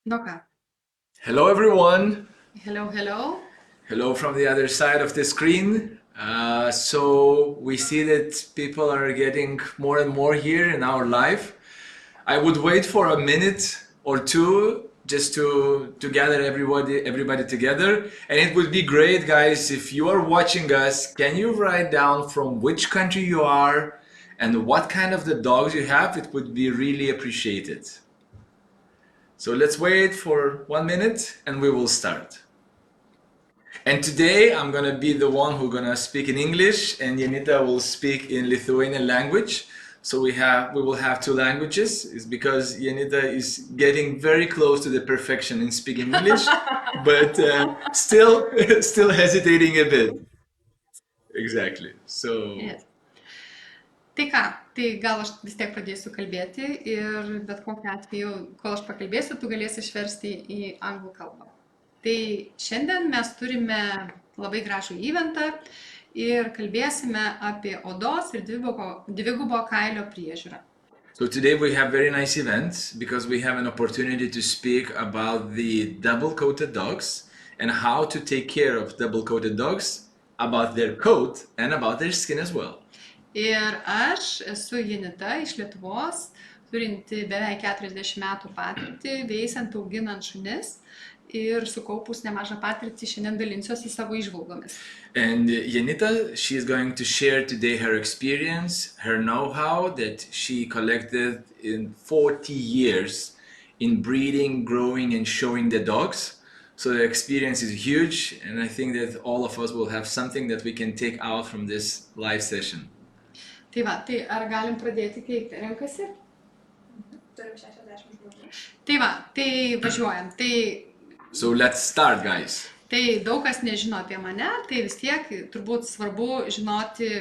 No ką. Hello everyone. Hello, hello. Hello from the other side of the screen. So we see that people are getting more and more here in our live. I would wait for a minute or two just to gather everybody together, and it would be great, guys, if you are watching us. Can you write down from which country you are and what kind of the dogs you have? It would be really appreciated. So let's wait for 1 minute and we will start. And today I'm gonna be the one who's gonna speak in English, and Janita will speak in Lithuanian language. So we will have two languages. It's because Janita is getting very close to the perfection in speaking English, but still still hesitating a bit. Exactly. So Yes. Tai ką, tai gal aš vis tiek pradėsiu kalbėti ir bet kokiu atveju, kol aš pakalbėsiu, tu galėsi išversti į anglų kalbą. Tai šiandien mes turime labai gražų eventą ir kalbėsime apie odos ir dvigubo kailio priežiūrą. So today we have very nice events because we have an opportunity to speak about the double-coated dogs and how to take care of double-coated dogs, about their coat and about their skin as well. Ir aš esu Janita iš Lietuvos, turinti beveik 40 metų patirtį, veisiant, auginant šunis ir sukaupus nemažą patirtį šiandien dalinsiuosi savo įžvalgomis. And Janita, she is going to share today her experience, her know-how that she collected in 40 years in breeding, growing and showing the dogs. So the experience is huge, and I think that all of us will have something that we can take out from this live session. Tai va, tai ar galim pradėti, kaip renkasi? Turim 60 žmonių. Tai va, tai važiuojam. So let's start, guys. Tai daug kas nežino apie mane, tai vis tiek turbūt svarbu žinoti,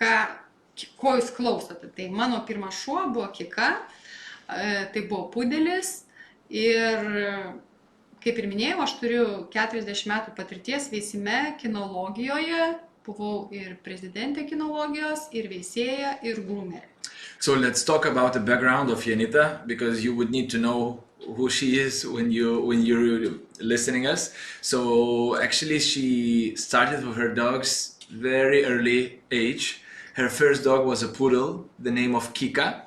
ko jūs klausote. Tai mano pirmas šuo buvo Kika, tai buvo pudelis ir, kaip ir minėjau, aš turiu 40 metų patirties veisime, kinologijoje, buvau ir prezidentė kinologijos, ir veisėja, ir groomerė. So let's talk about the background of Janita, because you would need to know who she is when you're listening us. So actually she started with her dogs very early age. Her first dog was a poodle, the name of Kika.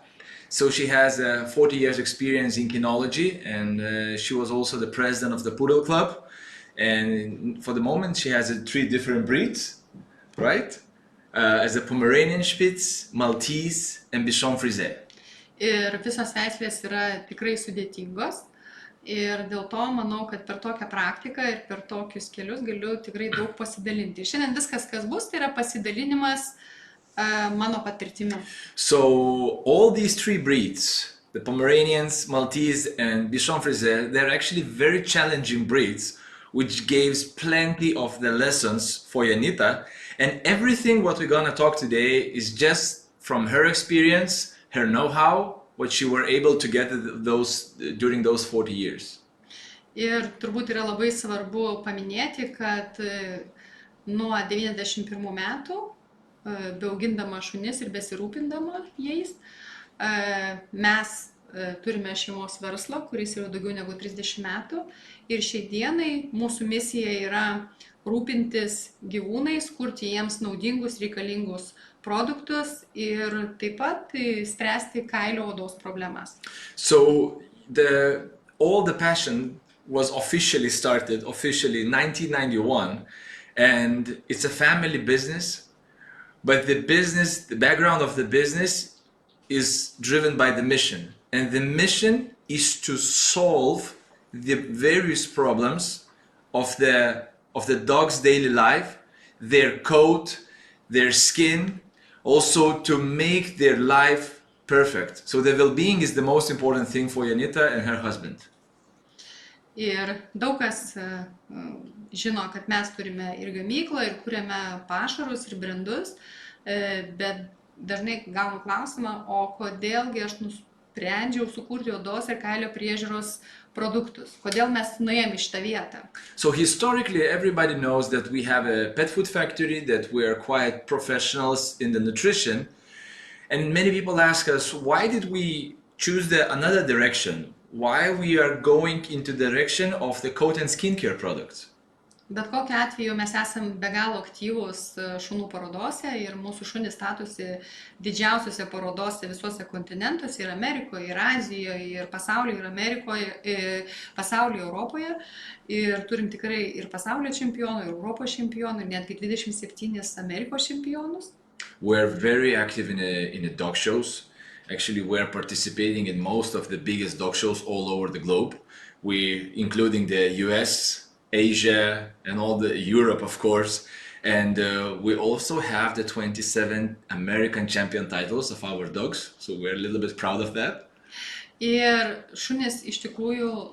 So she has 40 years experience in kinology, and she was also the president of the Poodle Club. And for the moment she has 3 different breeds, right? As a Pomeranian Spitz, Maltese and Bichon Frise. Ir visos veislės yra tikrai sudėtingos. Ir dėl to manau, kad per tokią praktiką ir per tokius kelius galiu tikrai daug pasidalinti. Šiandien viskas, kas bus, tai yra pasidalinimas mano patirtimi. So all these 3 breeds, the Pomeranians, Maltese and Bichon Frise, they're actually very challenging breeds, which gives plenty of the lessons for Janita. And everything what we're gonna talk today is just from her experience, her know-how, what she were able to get during those 40 years. Ir turbūt yra labai svarbu paminėti, kad nuo 91 metų, beaugindama šunis ir besirūpindama jais, mes turime šeimos verslą, kuris yra daugiau negu 30 metų. Ir šiai dienai mūsų misija yra rūpintis gyvūnais, kurti jiems naudingus, reikalingus produktus ir taip pat spręsti kailio odos problemas. So all the passion was officially started in 1991, and it's a family business, but the background of the business is driven by the mission, and the mission is to solve the various problems of the dog's daily life, their coat, their skin, also to make their life perfect. So the well-being is the most important thing for Janita and her husband. Ir daug kas žino, kad mes turime ir gamyklą, ir kuriame pašarus, ir brandus, bet dažnai gaunu klausimą, o kodėlgi aš nusprendžiau sukurti odos ir kailio priežiūros produktus. Kodėl mes nuėjome į šitą vietą? So historically, everybody knows that we have a pet food factory, that we are quite professionals in the nutrition. And many people ask us, why did we choose another direction? why we are going into the direction of the coat and skincare products. Bet kokiu atveju mes esam be galo aktyvūs šunų parodose ir mūsų šunys statosi didžiausiose parodose visuose kontinentuose ir Amerikoje, ir Azijoje, ir pasaulyje, ir Amerikoje, pasaulyje, Europoje. Ir turim tikrai ir pasaulio čempionų, ir Europos čempionų, ir netgi 27 Amerikos čempionus. We're very active in the dog shows. Actually, we're participating in most of the biggest dog shows all over the globe. Including the US, Asia, and all the Europe, of course. And we also have the 27 American champion titles of our dogs. So we're a little bit proud of that. Ir šunys iš tikrųjų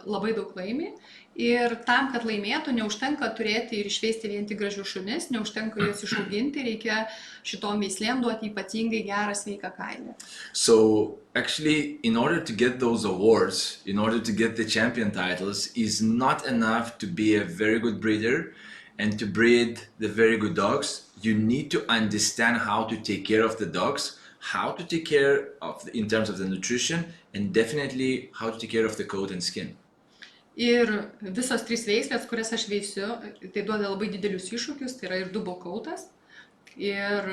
labai daug laimi. Ir tam, kad laimėtų, neužtenka turėti ir išveisti vien tik gražius šunis, neužtenka juos išauginti, reikia šitom veislėm duoti ypatingai gerą sveiką kailį. So actually, in order to get those awards, in order to get the champion titles, is not enough to be a very good breeder and to breed the very good dogs. You need to understand how to take care of the dogs, how to take care of in terms of the nutrition, and definitely how to take care of the coat and skin. Ir visos trys veislės, kurias aš veisiu, tai duoda labai didelius iššūkius, tai yra ir double coatas, ir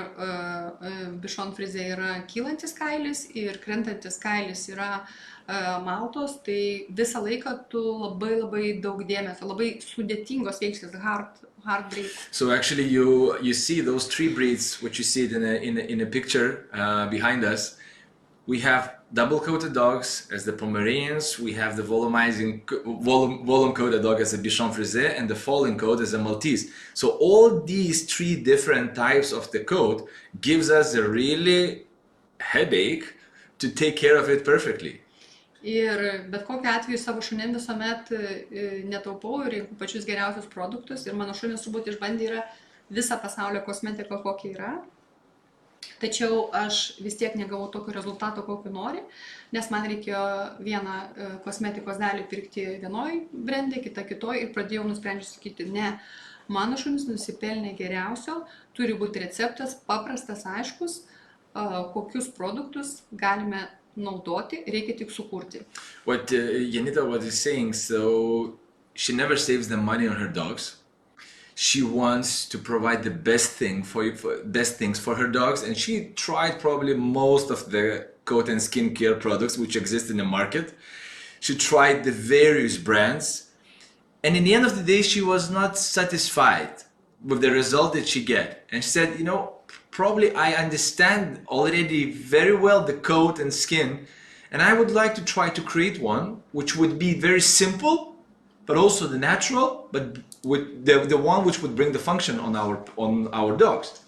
bichon frise yra kylantis kailis, ir krentantis kailis yra maltos, tai visą laiką tu labai daug dėmesio, labai sudėtingos veislės, hard breed. So actually you see those three breeds, which you see it in a picture behind us. We have double-coated dogs as the Pomeranians, we have the volume-coated dog as a Bichon Frise, and the falling coat as a Maltese. So all these three different types of the coat gives us a really headache to take care of it perfectly. Ir bet kokiu atveju savo šunim visuomet netaupau ir rinku pačius geriausius produktus. Ir mano šunis turbūt išbandė yra visą pasaulio kosmetiką, kokia yra. Tačiau aš vis tiek negavau tokio rezultato, kokio nori, nes man reikėjo vieną kosmetikos dalį pirkti vienoj brende, kitą kitoj ir pradėjau nusprendžiu sakyti, ne, mano šunis nusipelnė geriausio, turi būti receptas paprastas, aiškus, kokius produktus galime naudoti, reikia tik sukurti. What Janita was saying, so she never saves the money on her dogs. She wants to provide the best things for her dogs, and she tried probably most of the coat and skincare products which exist in the market. She tried the various brands, and in the end of the day, she was not satisfied with the result that she get. And she said, probably I understand already very well the coat and skin, and I would like to try to create one which would be very simple, but also the natural, but with the one which would bring the function on our dogs.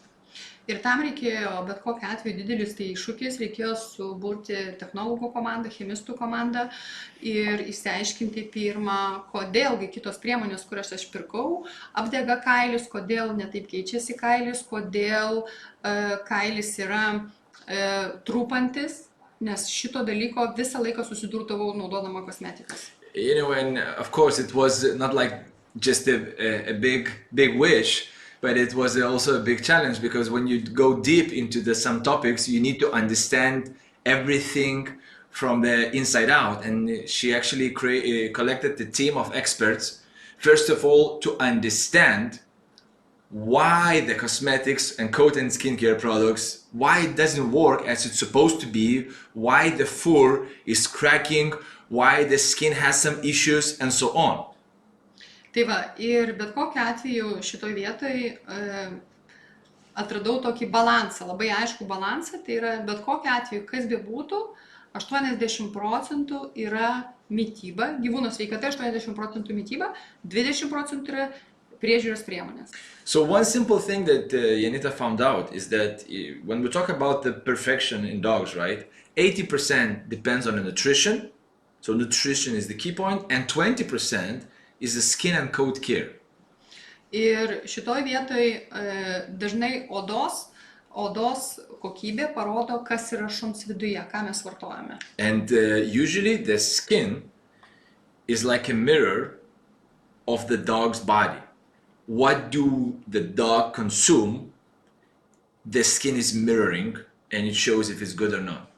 Ir tam reikėjo, bet kokiu atveju didelis tai iššūkis, reikėjo suburti technologų komandą, chemistų komandą ir išsiaiškinti pirmą, kodėlgi kitos priemonės, kurias aš pirkau, apdega kailis, kodėl netaip keičiasi kailis, kodėl kailis yra trūpantis, nes šito dalyko visą laiką susidurtavau naudodama kosmetikas. And of course it was not like just a big wish, but it was also a big challenge, because when you go deep into some topics, you need to understand everything from the inside out. And she actually collected the team of experts, first of all, to understand why the cosmetics and coat and skincare products, why it doesn't work as it's supposed to be, why the fur is cracking, why the skin has some issues, and so on. Tai va, ir bet kokiu atveju šitoj vietoj atradau tokį balansą, labai aišku balansą, tai yra bet kokiu atveju, kas bebūtų, 80% yra mityba, gyvūno sveikata 80% mityba, 20% yra priežiūros priemonės. So one simple thing that Janita found out is that when we talk about the perfection in dogs, right, 80% depends on the nutrition. So nutrition is the key point, and 20% is the skin and coat care. Ir šitoj vietoj dažnai odos kokybė parodo, kas yra šuns viduje, ką mes vartojame. And usually the skin is like a mirror of the dog's body. What do the dog consume? The skin is mirroring, and it shows if it's good or not.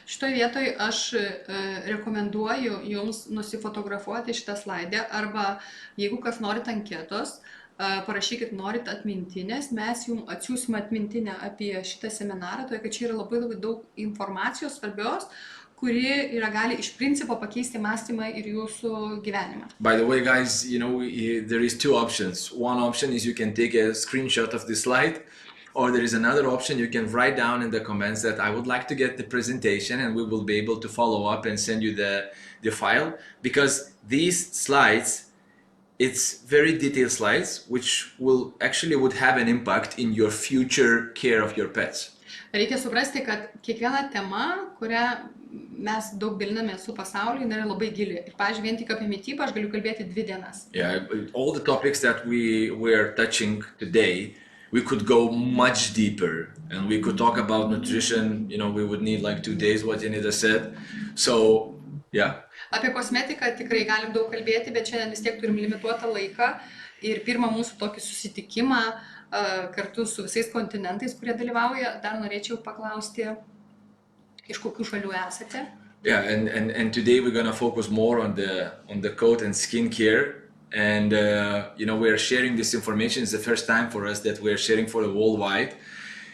Šitoje vietoje aš rekomenduoju jums nusifotografuoti šitą slaidę arba jeigu kas norit anketos, parašykit norit atmintinės, mes jums atsiųsime atmintinę apie šitą seminarą, todėl kad čia yra labai daug informacijos svarbios, kuri gali iš principo pakeisti mąstymą ir jūsų gyvenimą. By the way, guys, there is two options. One option is you can take a screenshot of the slide, or there is another option you can write down in the comments that I would like to get the presentation, and we will be able to follow up and send you the file, because these slides, it's very detailed slides which would have an impact in your future care of your pets. Reikia suprasti, kad kiekviena tema, kurią mes daug gilinamės su pasauliu, yra labai gili. Ir, pavyzdžiui, vien tik apie mitybą aš galiu kalbėti 2 dienas. Yeah, all the topics that we are touching today, we could go much deeper, and we could talk about nutrition. We would need like 2 days, what Janita said. So, yeah. Apie kosmetiką tikrai galim daug kalbėti, bet šiandien vis tiek turim limituotą laiką. Ir pirmą mūsų tokį susitikimą kartu su visais kontinentais, kurie dalyvauja, dar norėčiau paklausti, iš kokių šalių esate. Yeah, and today we're gonna focus more on the coat and skin care. And we are sharing this information. It's the first time for us that we are sharing for the worldwide.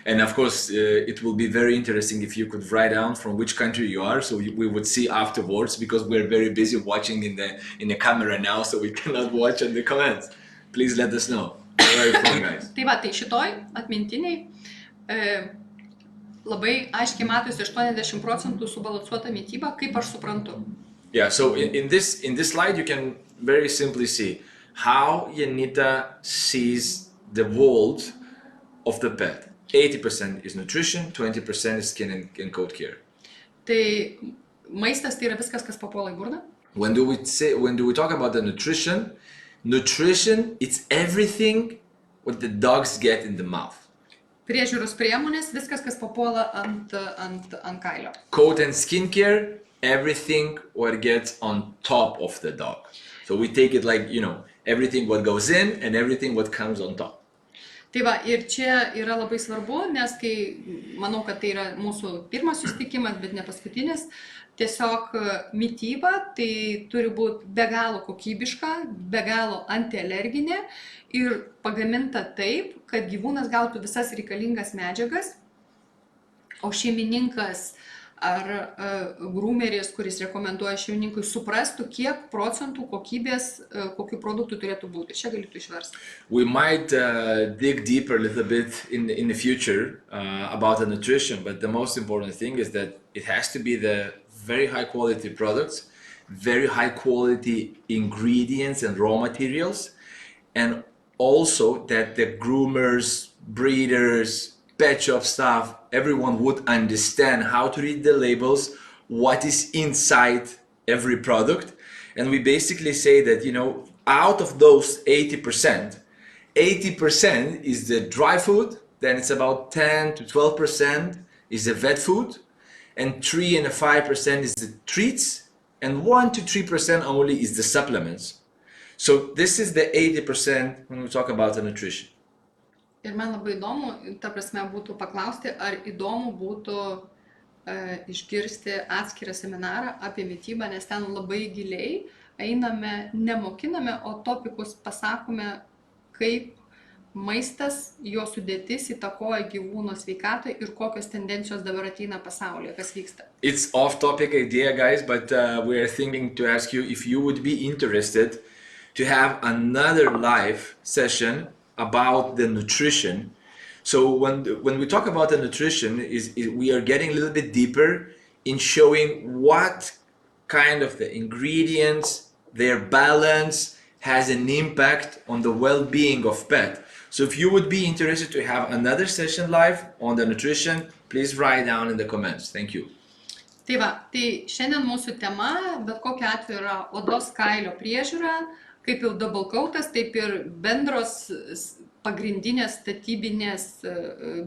And of course, it will be very interesting if you could write down from which country you are, so we would see afterwards, because we're very busy watching in the camera now, so we cannot watch in the comments. Please let us know. Where are you from, guys? Tai šitoj atmintiniai labai aiškiai matosi 80% subalansuota mityba, kaip aš suprantu. Yeah, so in this slide you can very simply see how Janita sees the world of the pet. 80% is nutrition, 20% is skin and coat care. Tai maistas tai yra viskas, kas papuola į burną. When do we talk about the nutrition, it's everything what the dogs get in the mouth. Priežiūros priemonės, viskas, kas papuola ant kailio. Coat and skin care, everything what gets on top of the dog. So we take it like, everything what goes in and everything what comes on top. Tai va, ir čia yra labai svarbu, nes manau, kad tai yra mūsų pirmas susitikimas, bet ne paskutinis, tiesiog mityba tai turi būti be galo kokybiška, be galo antialerginė ir pagaminta taip, kad gyvūnas gautų visas reikalingas medžiagas, o šeimininkas ar groomeris, kuris rekomenduoja šeimininkui, suprastų, kiek procentų kokybės, kokių produktų turėtų būti. Čia galėtų išversti. We might dig deeper a little bit in the future about the nutrition, but the most important thing is that it has to be the very high quality products, very high quality ingredients and raw materials, and also that the groomers, breeders, pet shop staff, everyone would understand how to read the labels, what is inside every product. And we basically say that, out of those 80% is the dry food, then it's about 10 to 12% is the vet food, and 3 and 5% is the treats, and 1 to 3% only is the supplements. So this is the 80% when we talk about the nutrition. Ir man labai įdomu, ta prasme, būtų paklausti, ar įdomu būtų išgirsti atskirą seminarą apie mitybą, nes ten labai giliai einame, nemokiname, o topikus pasakome, kaip maistas, jo sudėtis įtakoja gyvūno sveikatą ir kokios tendencijos dabar ateina pasaulyje, kas vyksta. It's off-topic idea, guys, but we are thinking to ask you if you would be interested to have another live session about the nutrition. So when we talk about the nutrition, we are getting a little bit deeper in showing what kind of the ingredients, their balance has an impact on the well-being of pet. So if you would be interested to have another session live on the nutrition, please write down in the comments. Thank you. Tai va, tai šiandien mūsų tema, bet kokiu atveju, yra odos kailio priežiūra, kaip jau double coatas, taip ir bendros pagrindinės statybinės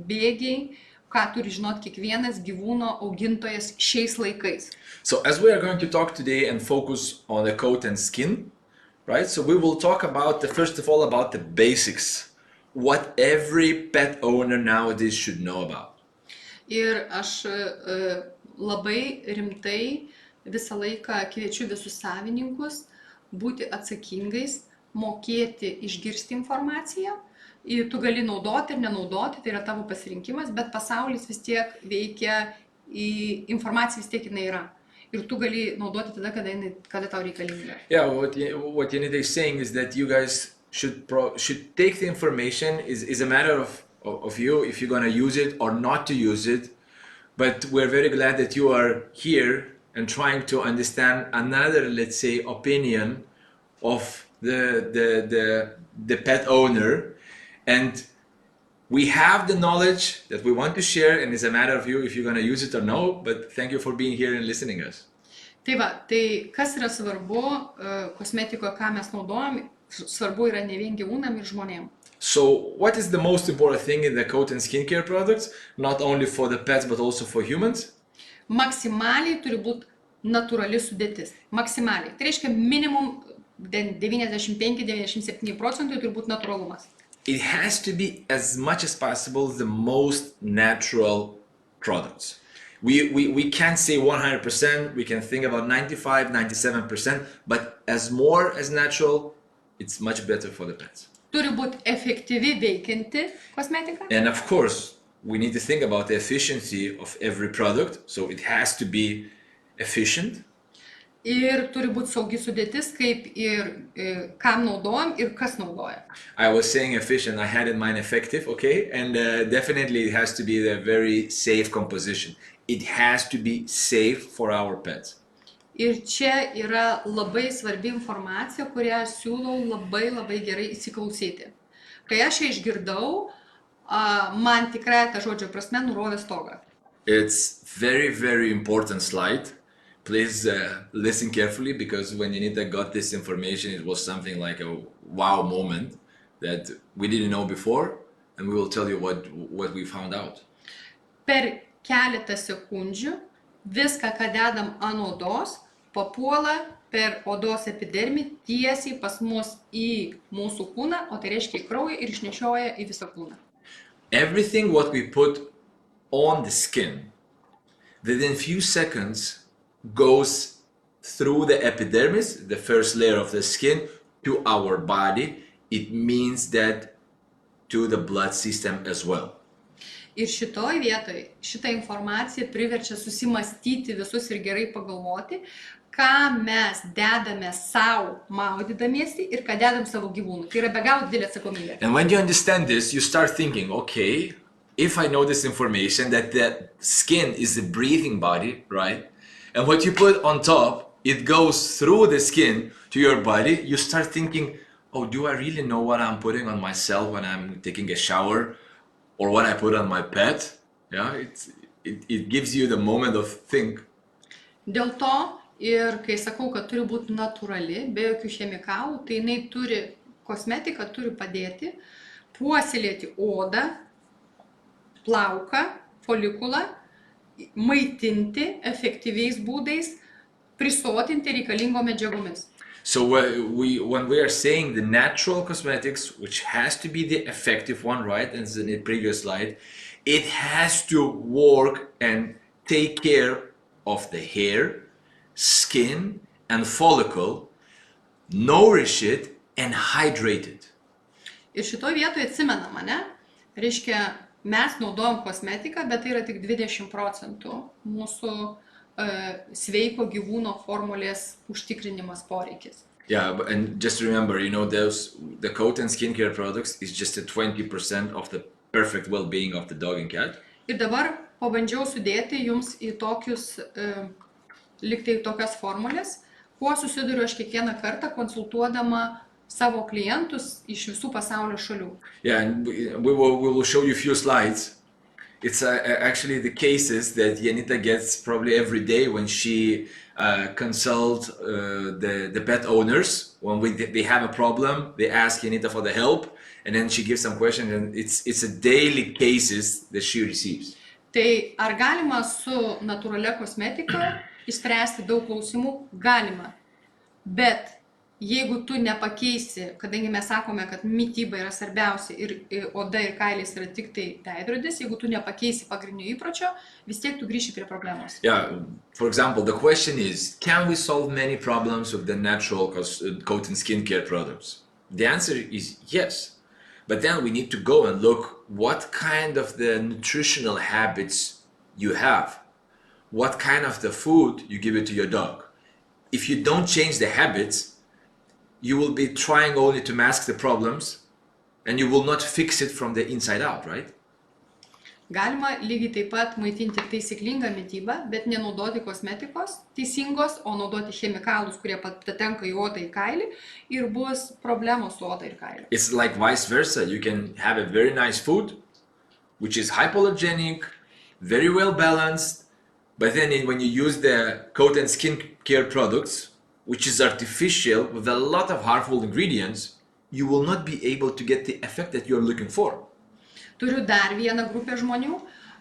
bėgiai, ką turi žinot kiekvienas gyvūno augintojas šiais laikais. So as we are going to talk today and focus on the coat and skin, right? So we will talk about first of all about the basics, what every pet owner nowadays should know about. Ir aš labai rimtai visą laiką kviečiu visus savininkus būti atsakingais, mokėti išgirsti informaciją. Ir tu gali naudoti ir nenaudoti, tai yra tavo pasirinkimas, bet pasaulis vis tiek veikia, informacija vis tiek jinai yra. Ir tu gali naudoti tada, kada tau reikalinga. Yeah, what Janita is saying is that you guys should take the information. Is a matter of you if you're going to use it or not to use it. But we're very glad that you are here and trying to understand another, let's say, opinion of the pet owner. And we have the knowledge that we want to share, and it's a matter of you if you're going to use it or no. But thank you for being here and listening us. Tai kas yra svarbu kosmetikoje, ką mes naudojam, svarbu yra ne vien gyvūnam ir žmonėm. So what is the most important thing in the coat and skincare products, not only for the pets but also for humans? Maksimaliai turi būti natūrali sudėtis. Maksimaliai. Tai reiškia minimum 95-97% turi būti natūralumas. It has to be as much as possible the most natural products. We can't say 100%, we can think about 95-97%, but as more as natural, it's much better for the pets. Turi būti efektyvi veikianti kosmetika. And of course, we need to think about the efficiency of every product, so it has to be efficient. Ir turi būti saugi sudėtis, kaip ir kam naudojam ir kas naudoja. I was saying efficient, I had in mind effective, okay? And definitely it has to be a very safe composition. It has to be safe for our pets. Ir čia yra labai svarbi informacija, kurią siūlau labai gerai įsiklausyti. Kai aš ją išgirdau, man tikrai tą žodžio prasme nurovė stogą. It's very important slide. Please listen carefully, because when Janita got this information, it was something like a wow moment that we didn't know before, and we will tell you what we found out. Per keletą sekundžių viską, ką dedam ant odos, papuola per odos epidermį tiesiai pas mus į mūsų kūną, o tai reiškia į kraują ir išnešioja į visą kūną. Everything what we put on the skin, within few seconds goes through the epidermis, the first layer of the skin, to our body. It means that to the blood system as well. Ir šitoj vietoj šitą informaciją priverčia susimastyti visus ir gerai pagalvoti, ką mes dedame savo maudydamiesi ir ką dedam savo gyvūnui. Tai yra be galo didelė atsakomybė. And when you understand this, you start thinking, okay, if I know this information, that the skin is the breathing body, right? And what you put on top, it goes through the skin to your body. You start thinking, oh, do I really know what I'm putting on myself when I'm taking a shower? Or what I put on my pet? Yeah, it gives you the moment of think. Dėl to ir kai sakau, kad turi būti natūrali, be jokių chemikalų, tai jinai kosmetika turi padėti puoselėti odą, plauką, folikulą, maitinti efektyviais būdais, prisotinti reikalingom medžiagomis. So when we are saying the natural cosmetics, which has to be the effective one, right? And in the previous slide, it has to work and take care of the hair, skin, and follicle, nourish it and hydrate it. Ir šitoj vietoje atsimenam, ne? Reiškia, mes naudojam kosmetiką, bet tai yra tik 20% mūsų sveiko gyvūno formulės užtikrinimas poreikis. Yeah, and just remember, you know, the coat and skincare products is just a 20% of the perfect well-being of the dog and cat. Ir dabar pabandžiau sudėti jums į liktai tokias formulės, kuo susiduriu aš kiekvieną kartą konsultuodama savo klientus iš visų pasaulio šalių. Yeah, and we will show you a few slides. It's actually the cases that Janita gets probably every day when she consults the pet owners. When they have a problem, they ask Janita for the help, and then she gives some questions, and it's a daily cases that she receives. Tai ar galima su natūralia kosmetika išspręsti daug klausimų? Galima. Bet jeigu tu nepakeisi, kadangi mes sakome, kad mityba yra svarbiausia ir oda ir kailis yra tik tai veidrodis, jeigu tu nepakeisi pagrindinio įpročio, vis tiek tu grįši prie problemos. Yeah, for example, the question is, can we solve many problems with the natural coat and skincare products? The answer is yes. But then we need to go and look what kind of the nutritional habits you have. What kind of the food you give it to your dog. If you don't change the habits, you will be trying only to mask the problems and you will not fix it from the inside out, right? Galima lygiai taip pat maitinti taisyklingą mitybą, bet nenaudoti kosmetikos teisingos, o naudoti chemikalus, kurie patenka į odą, į kailį ir bus problemos su oda ir kailiu. It's like vice versa. You can have a very nice food, which is hypoallergenic, very well balanced, but then when you use the coat and skin care products, which is artificial with a lot of harmful ingredients, you will not be able to get the effect that you're looking for. Turiu dar vieną grupę žmonių,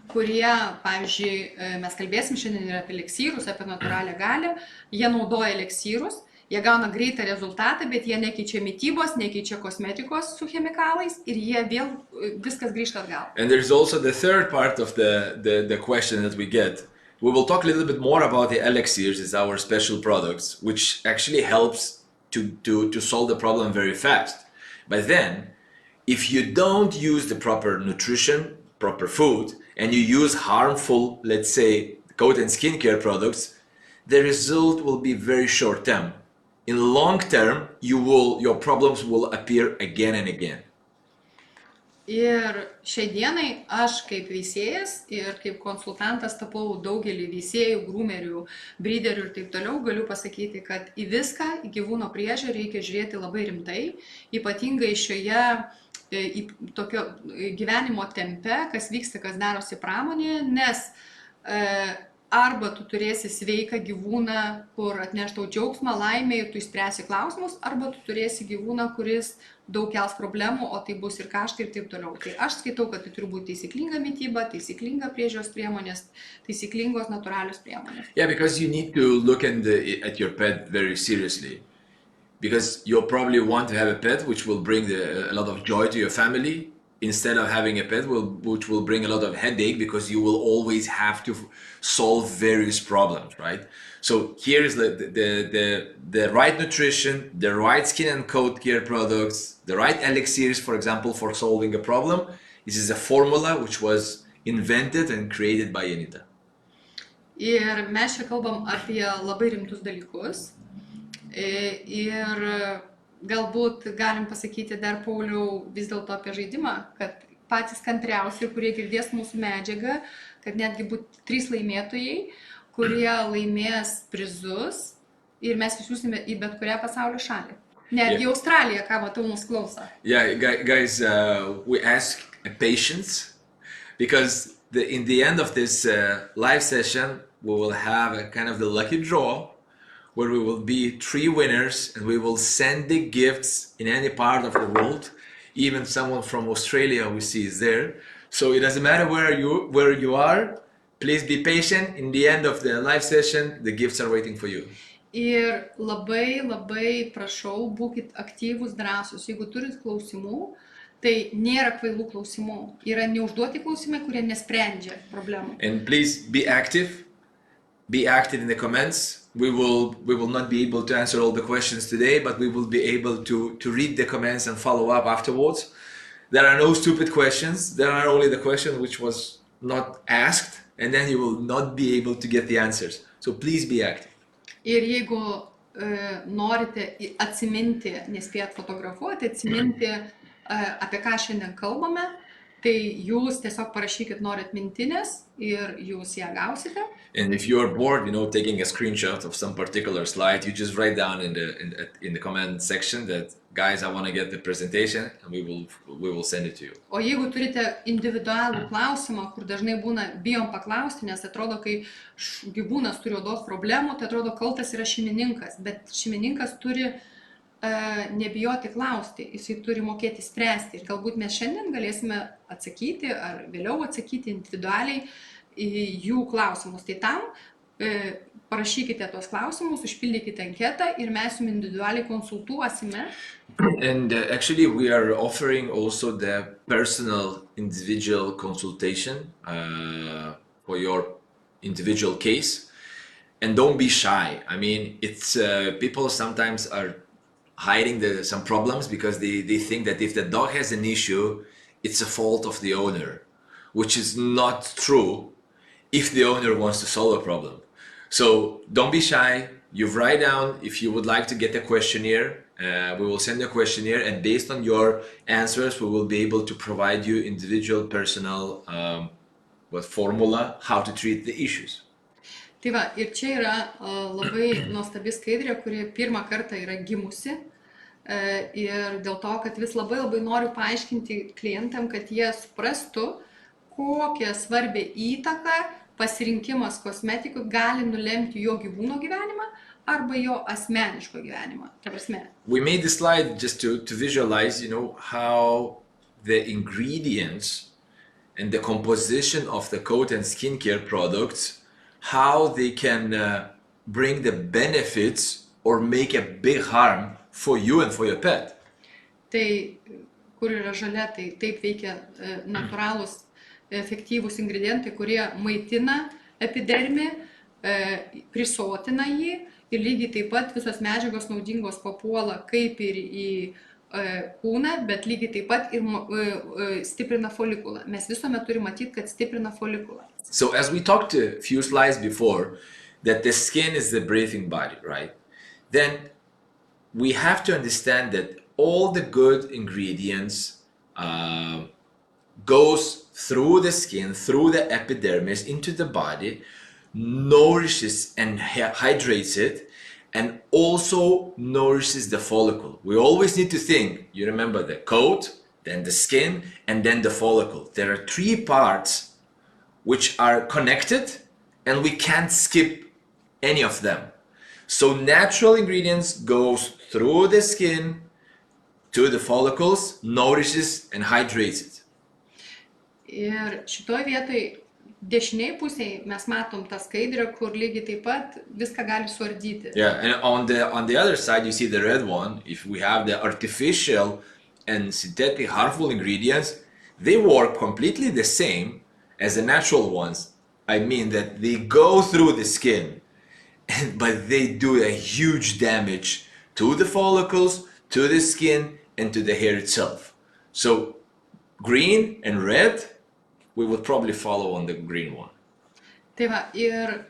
kurie, pavyzdžiui, mes kalbėsim šiandien ir apie eliksyrus, apie natūralią galią, jie naudoja eliksyrus, jie gauna greitą rezultatą, bet jie nekeičia mitybos, nekeičia kosmetikos su chemikalais ir jie vėl viskas grįžta atgal. And there's also the third part of the question that we get. We will talk a little bit more about the Elixirs as our special products, which actually helps to solve the problem very fast. But then, if you don't use the proper nutrition, proper food, and you use harmful, let's say, coat and skincare products, the result will be very short term. In long term, your problems will appear again and again. Ir šiai dienai aš kaip veisėjas ir kaip konsultantas tapau daugelį veisėjų, groomerių, breederių ir taip toliau, galiu pasakyti, kad į viską, į gyvūno priežiūrą reikia žiūrėti labai rimtai, ypatingai šioje tokio gyvenimo tempe, kas vyksta, kas darosi pramonėje, nes arba tu turėsi sveiką gyvūną, kur atneš tau džiaugsmą, laimę ir tu išspręsi klausimus, arba tu turėsi gyvūną, kuris daug kels problemų, o tai bus ir kaštai ir taip toliau. Tai aš skaitau, kad tai turi būti taisyklinga mityba, taisyklinga priežiūros priemonės, taisyklingos natūralios priemonės. Yeah, because you need to look at your pet very seriously. Because you probably want to have a pet which will bring a lot of joy to your family, instead of having a pet which will bring a lot of headache because you will always have to solve various problems, right? So here is the right nutrition, the right skin and coat care products, the right elixirs, for example, for solving a problem. This is a formula which was invented and created by Anita. Ir mes čia kalbam apie labai rimtus dalykus. Ir galbūt galim pasakyti dar, Pauliau, vis dėlto apie žaidimą, kad patys kantriausi, kurie girdės mūsų medžiagą, kad netgi būtų 3 laimėtojai, kurie laimės prizus ir mes išsiųsime į bet kurią pasaulio šalį. Netgi Australiją, ką matau, mus klauso. Yeah, guys, we ask patience because in the end of this live session, we will have a kind of the lucky draw where we will be 3 winners and we will send the gifts in any part of the world. Even someone from Australia we see is there. So it doesn't matter where you are, please be patient. In the end of the live session, the gifts are waiting for you. Ir labai prašau, būkit aktyvūs, drąsūs. Jeigu turit klausimų, tai nėra kvailų klausimų. Yra neužduoti klausimai, kurie nesprendžia problemų. And please be active. Be active in the comments. We will not be able to answer all the questions today, but we will be able to read the comments and follow up afterwards. There are no stupid questions. There are only the questions which was not asked, and then you will not be able to get the answers. So please be active. Ir jeigu norite atsiminti, nespėjat fotografuoti, atsiminti, apie ką šiandien kalbame, tai jūs tiesiog parašykit norit mintinės ir jūs ją gausite. And if you are bored, taking a screenshot of some particular slide, you just write down in the comment section that, guys, I want to get the presentation, and we will send it to you. O jeigu turite individualų klausimą, kur dažnai būna bijom paklausti, nes atrodo, kai gyvūnas turi odos problemų, tai atrodo kaltas yra šeimininkas, bet šeimininkas turi nebijoti klausti, jisai turi mokėti spręsti. Ir galbūt mes šiandien galėsime atsakyti ar vėliau atsakyti individualiai į jų klausimus. Tai tam parašykite tuos klausimus, užpildykite anketą ir mes jums individualiai konsultuosime. And actually, we are offering also the personal individual consultation for your individual case. And don't be shy. I mean, it's people sometimes are hiding some problems because they think that if the dog has an issue, it's a fault of the owner, which is not true if the owner wants to solve a problem. So don't be shy. You write down if you would like to get a questionnaire. We will send a questionnaire, and based on your answers, we will be able to provide you individual, personal formula how to treat the issues. Tai va, ir čia yra labai nuostabi skaidrė, kuri pirmą kartą yra gimusi. Ir dėl to, kad vis labai noriu paaiškinti klientam, kad jie suprastų, kokią svarbią įtaką pasirinkimas kosmetikų gali nulemti jo gyvūno gyvenimą arba jo asmeniško gyvenimą. Ta prasme. We made this slide just to visualize, how the ingredients and the composition of the coat and skincare products, how they can bring the benefits or make a big harm for you and for your pet. Tai, kur yra žalia, tai taip veikia natūralūs, efektyvūs ingredientai, kurie maitina epidermį, prisotina jį ir lygiai taip pat visos medžiagos naudingos papuola kaip ir į kūną, bet lygiai taip pat ir stiprina folikulą. Mes visuomet turime matyti, kad stiprina folikulą. So as we talked a few slides before, that the skin is the breathing body, right? Then we have to understand that all the good ingredients goes through the skin, through the epidermis, into the body, nourishes and hydrates it, and also nourishes the follicle. We always need to think, you remember the coat, then the skin, and then the follicle. There are three parts which are connected, and we can't skip any of them. So natural ingredients goes through the skin to the follicles, nourishes and hydrates it. Ir šitoj vietoj dešiniai pusėje mes matom tą skaidrę, kur lygiai taip pat viską gali suardyti. Yeah, and on the other side you see the red one. If we have the artificial and synthetic harmful ingredients, they work completely the same as the natural ones. I mean that they go through the skin, but they do a huge damage to the follicles, to the skin, and to the hair itself. So green and red, we would probably follow on the green one. Tai va, ir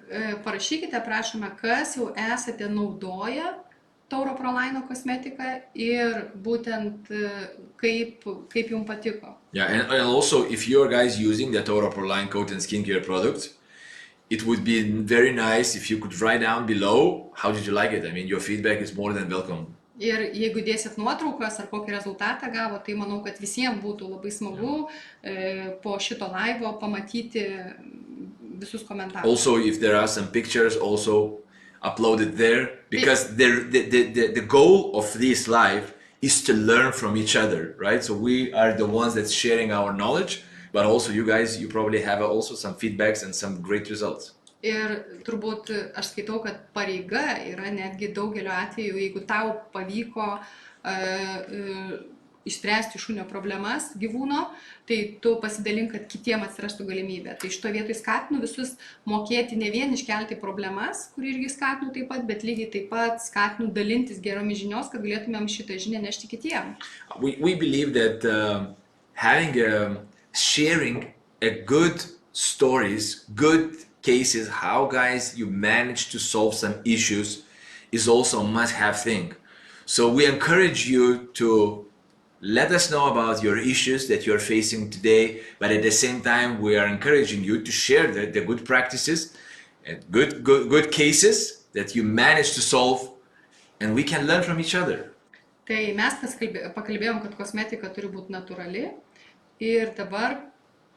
parašykite, prašome, kas jau esate naudoję Tauro Prolaino kosmetiką ir būtent kaip jums patiko. Yeah, and also if you're guys using the Tauro Proline coat and skincare products, it would be very nice if you could write down below how did you like it. I mean, your feedback is more than welcome. Ir jeigu dėsit nuotraukas ar kokį rezultatą gavo, tai manau, kad visiems būtų labai smagu po šito laivo pamatyti visus komentarus. Also, if there are some pictures, also upload it there, because the goal of this live is to learn from each other, right? So we are the ones that's sharing our knowledge, but also you guys, you probably have also some feedbacks and some great results. Ir turbūt aš skaitau, kad pareiga yra netgi daugelio atveju, jeigu tau pavyko išspręsti šunio problemas gyvūno, tai tu pasidalink, kad kitiem atsirastų galimybė. Tai šito vietoj skatinu visus mokėti ne vien iškelti problemas, kur irgi skatinu taip pat, bet lygiai taip pat skatinu dalintis geromis žinios, kad galėtumėm šitą žinią nešti kitiem. We believe that sharing a good stories, good cases, how guys you manage to solve some issues is also a must-have thing. So we encourage you to let us know about your issues that you're facing today, but at the same time we are encouraging you to share the good practices and good cases that you manage to solve, and we can learn from each other. Tai mes pakalbėjom, kad kosmetika turi būti natūrali ir dabar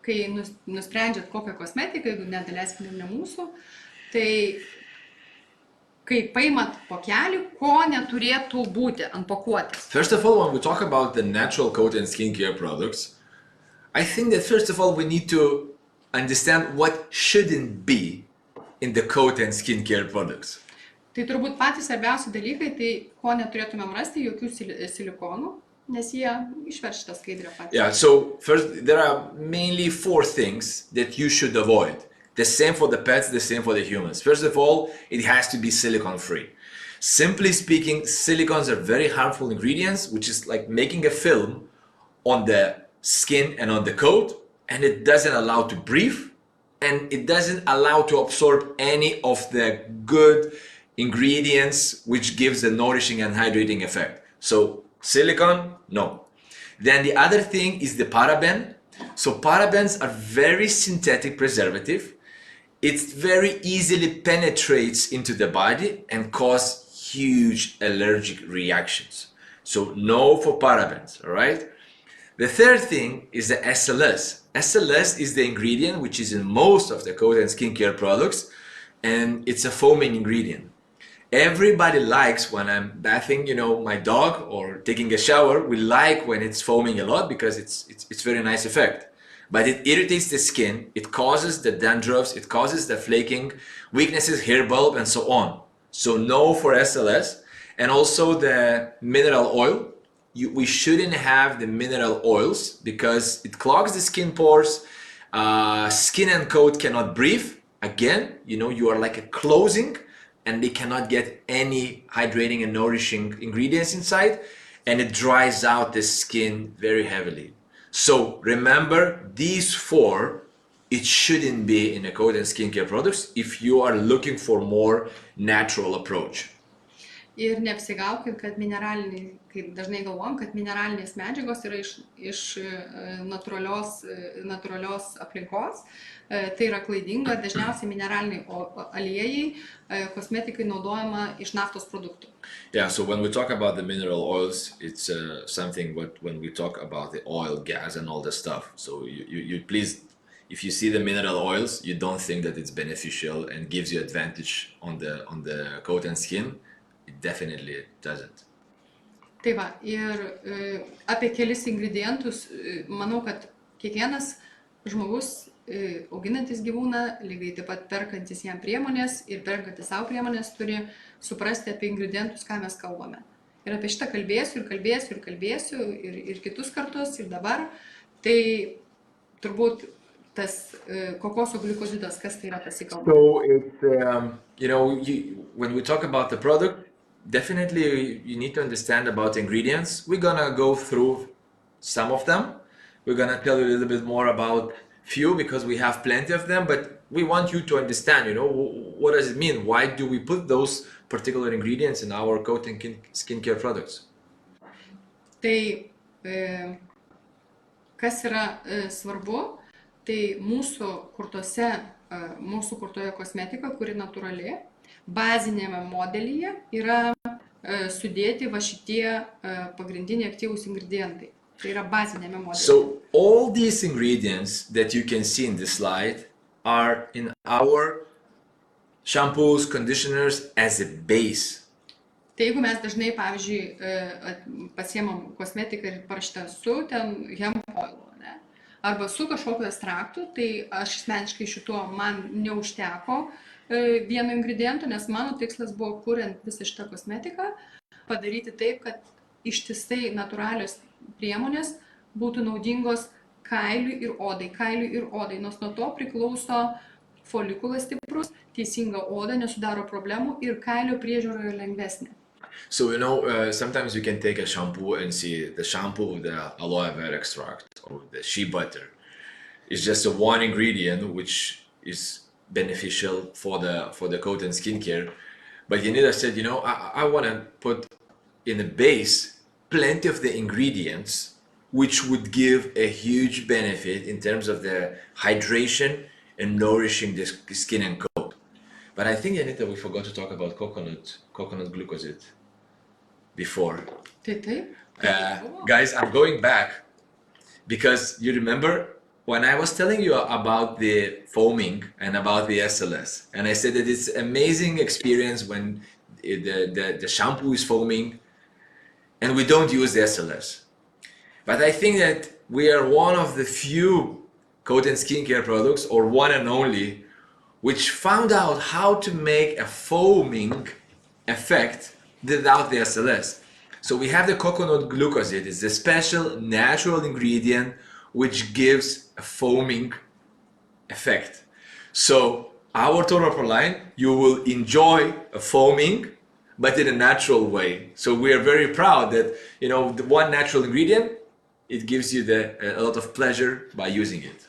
kai nusprendžiat kokią kosmetiką, jeigu nedaleiskim ir ne mūsų, tai kai paimat pokelį, ko neturėtų būti ant pakuotės. First of all, when we talk about the natural coat and skincare products, I think that first of all we need to understand what shouldn't be in the coat and skincare products? Tai turbūt patys svarbiausi dalykai, tai ko neturėtumėm rasti, jokių silikonų, nes jie išverš šitą skaidrę patys. Yeah, so first, there are mainly 4 things that you should avoid. The same for the pets, the same for the humans. First of all, it has to be silicone free. Simply speaking, silicones are very harmful ingredients, which is like making a film on the skin and on the coat, and it doesn't allow to breathe, and it doesn't allow to absorb any of the good ingredients which gives the nourishing and hydrating effect. So silicone, no. Then the other thing is the paraben. So parabens are very synthetic preservative. It very easily penetrates into the body and cause huge allergic reactions. So no for parabens, all right? The third thing is the SLS. SLS is the ingredient which is in most of the coat and skincare products, and it's a foaming ingredient. Everybody likes when I'm bathing, my dog or taking a shower, we like when it's foaming a lot because it's very nice effect. But it irritates the skin, it causes the dandruffs, it causes the flaking, weaknesses, hair bulb, and so on. So no for SLS. And also the mineral oil. We shouldn't have the mineral oils because it clogs the skin pores. Skin and coat cannot breathe. Again, you are like a closing, and they cannot get any hydrating and nourishing ingredients inside, and it dries out the skin very heavily. So remember, these 4, it shouldn't be in a coat and skincare products if you are looking for more natural approach. Ir neapsigaukit, kad mineraliniai, kaip dažnai galvom, kad mineralinės medžiagos yra iš natūralios aplinkos. Tai yra klaidinga, dažniausiai mineraliniai aliejai, kosmetikai naudojama iš naftos produktų. Yeah, so when we talk about the mineral oils, it's something when we talk about the oil, gas, and all the stuff. So you please, if you see the mineral oils, you don't think that it's beneficial and gives you advantage on the coat and skin. It definitely doesn't. Tai va, ir apie kelis ingredientus, manau, kad kiekvienas žmogus auginantis gyvūną, lygiai taip pat perkantis jam priemonės ir perkantis savo priemonės turi suprasti apie ingredientus, ką mes kalbame. Ir apie šitą kalbėsiu ir kitus kartus ir dabar. Tai turbūt tas kokoso gliukozidas, kas tai yra pasikalbama. So it's, when we talk about the product, definitely you need to understand about the ingredients. We're gonna go through some of them. We're gonna tell you a little bit more about few because we have plenty of them, but we want you to understand, what does it mean? Why do we put those particular ingredients in our coat and skincare products? Tai kas yra svarbu, tai mūsų kurtoje kosmetika, kuri natūrali, bazinėme modelyje yra sudėti va šitie pagrindiniai aktyvūs ingredientai. Tai yra bazinėme modelyje. So all these ingredients that you can see in this slide are in our shampoos, conditioners as a base. Tai jeigu mes dažnai, pavyzdžiui, pasiemam kosmetiką ir parašytą su hemp oilu, arba su kažkokiu ekstraktu, tai aš asmeniškai šituo man neužteko vieno ingrediento, nes mano tikslas buvo, kuriant visą šitą kosmetiką, padaryti taip, kad ištisai natūralios priemonės būtų naudingos kailiui ir odai, nors nuo to priklauso folikulas stiprus, teisinga oda nesudaro problemų ir kailio priežiūra yra lengvesnė. So, sometimes you can take a shampoo and see the shampoo with the aloe vera extract or the shea butter. It's just a one ingredient which is beneficial for the coat and skincare. But Yanida said, I want to put in the base plenty of the ingredients which would give a huge benefit in terms of the hydration and nourishing the skin and coat. But I think, Yanita, we forgot to talk about coconut glucoside before. Guys, I'm going back because you remember when I was telling you about the foaming and about the SLS, and I said that it's an amazing experience when the shampoo is foaming and we don't use the SLS. But I think that we are one of the few coat and skincare products, or one and only, which found out how to make a foaming effect without the SLS. So we have the coconut glucoside. It's a special natural ingredient which gives a foaming effect. So our toner line, you will enjoy a foaming, but in a natural way. So we are very proud that, you know, the one natural ingredient, it gives you a lot of pleasure by using it.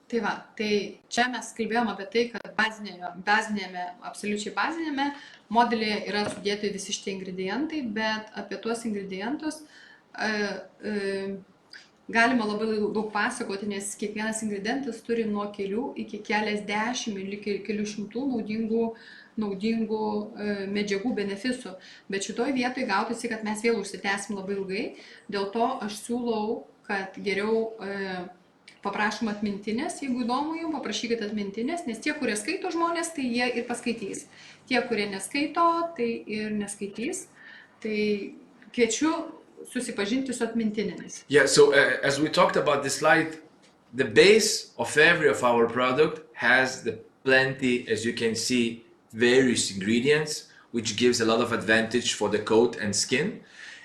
Tai va, tai čia mes kalbėjom apie tai, kad bazinėme, absoliučiai bazinėme modelyje yra sudėti visi šitie ingredientai, bet apie tuos ingredientus galima labai daug pasakoti, nes kiekvienas ingredientas turi nuo kelių iki keliasdešimt ir iki kelių šimtų naudingų medžiagų beneficių. Bet šitoj vietoj gautųsi, kad mes vėl užsitęsim labai ilgai, dėl to aš siūlau, kad geriau paprašom atmintinės, jeigu įdomu jums, paprašykite atmintinės, nes tie, kurie skaito žmonės, tai jie ir paskaitys. Tie, kurie neskaito, tai ir neskaitys. Tai kviečiu susipažinti su atmintinėmis. Yeah, so as we talked about this slide, the base of every of our product has the plenty, as you can see, various ingredients, which gives a lot of advantage for the coat and skin.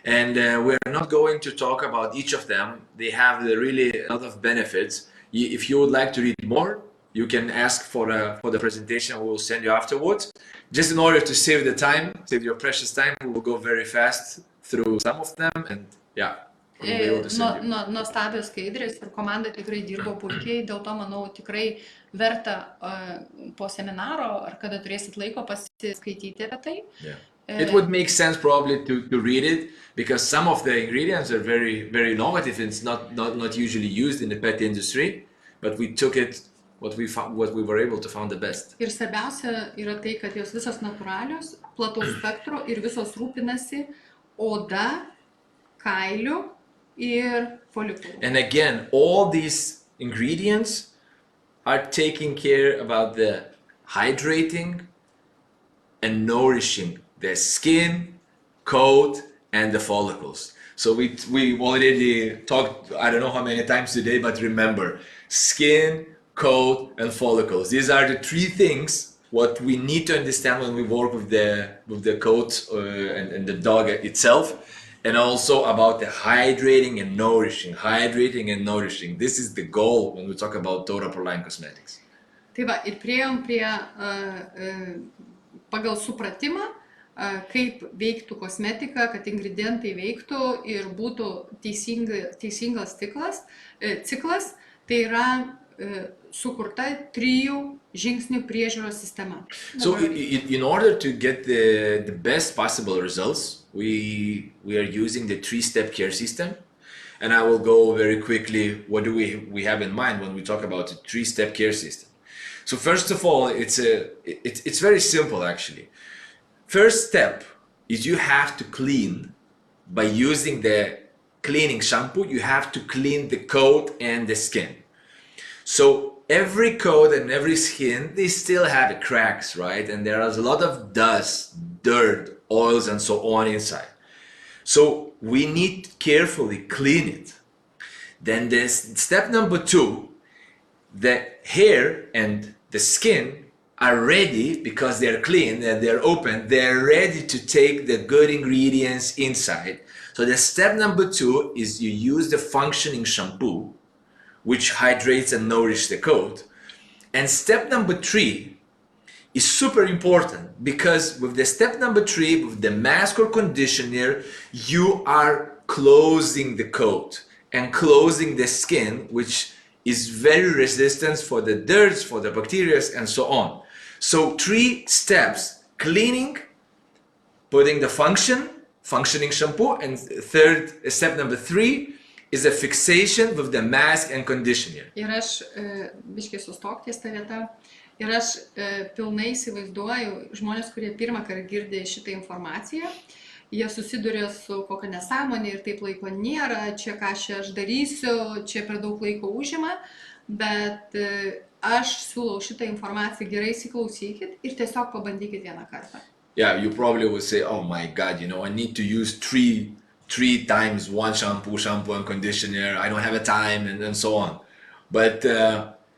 And we're not going to talk about each of them. They have really a lot of benefits. If you would like to read more, you can ask for the presentation we will send you afterwards. Just in order to save the time, save your precious time, we will go very fast through some of them, and yeah, we'll be able to send you. Nuostabios skaidrės ir komanda tikrai dirbo puikiai, dėl to manau tikrai verta po seminaro ar kada turėsit laiko pasiskaityti apie tai. Yeah. It would make sense probably to read it, because some of the ingredients are very, very innovative. It's not usually used in the pet industry, but we took it what we were able to find the best. Ir svarbiausia yra tai, kad jos visos natūralios, plataus spektro ir visos rūpinasi oda, kailiu ir folikulu. And again, all these ingredients are taking care about the hydrating and nourishing the skin, coat, and the follicles. So we already talked, I don't know how many times today, but remember, skin, coat, and follicles. These are the three things what we need to understand when we work with the coat and the dog itself, and also about the hydrating and nourishing. This is the goal when we talk about Tora Proline Cosmetics. Tai va, ir priėjom prie pagal supratimą, kaip veiktų kosmetika, kad ingredientai veiktų ir būtų teisingas ciklas, tai yra sukurta 3 žingsnių priežiūros sistema. So in order to get the best possible results, we are using the 3-step care system, and I will go very quickly what do we have in mind when we talk about the 3-step care system. So first of all, it's very simple actually. First step is you have to clean by using the cleaning shampoo. You have to clean the coat and the skin. So every coat and every skin, they still have cracks, right? And there is a lot of dust, dirt, oils, and so on inside. So we need to carefully clean it. Then there's step number 2, the hair and the skin are ready because they're clean and they're open. They're ready to take the good ingredients inside. So the step number 2 is you use the functioning shampoo, which hydrates and nourishes the coat. And step number 3 is super important, because with the step number 3, with the mask or conditioner, you are closing the coat and closing the skin, which is very resistant for the dirt, for the bacteria, and so on. So 3 steps: cleaning, putting the functioning shampoo, and step number 3 is a fixation with the mask and conditioner. Ir aš biškai sustok ties tą vietą. Ir aš pilnai įsivaizduoju žmonės, kurie pirmą kartą girdi šitą informaciją, jie susiduria su kokia nesąmonė ir taip laiko nėra, čia ką aš darysiu, čia per daug laiko užima, bet aš siūlau šitą informaciją gerai įsiklausykit ir tiesiog pabandykit vieną kartą. Yeah, you probably would say, oh my God, I need to use three times one shampoo and conditioner. I don't have a time, and so on. But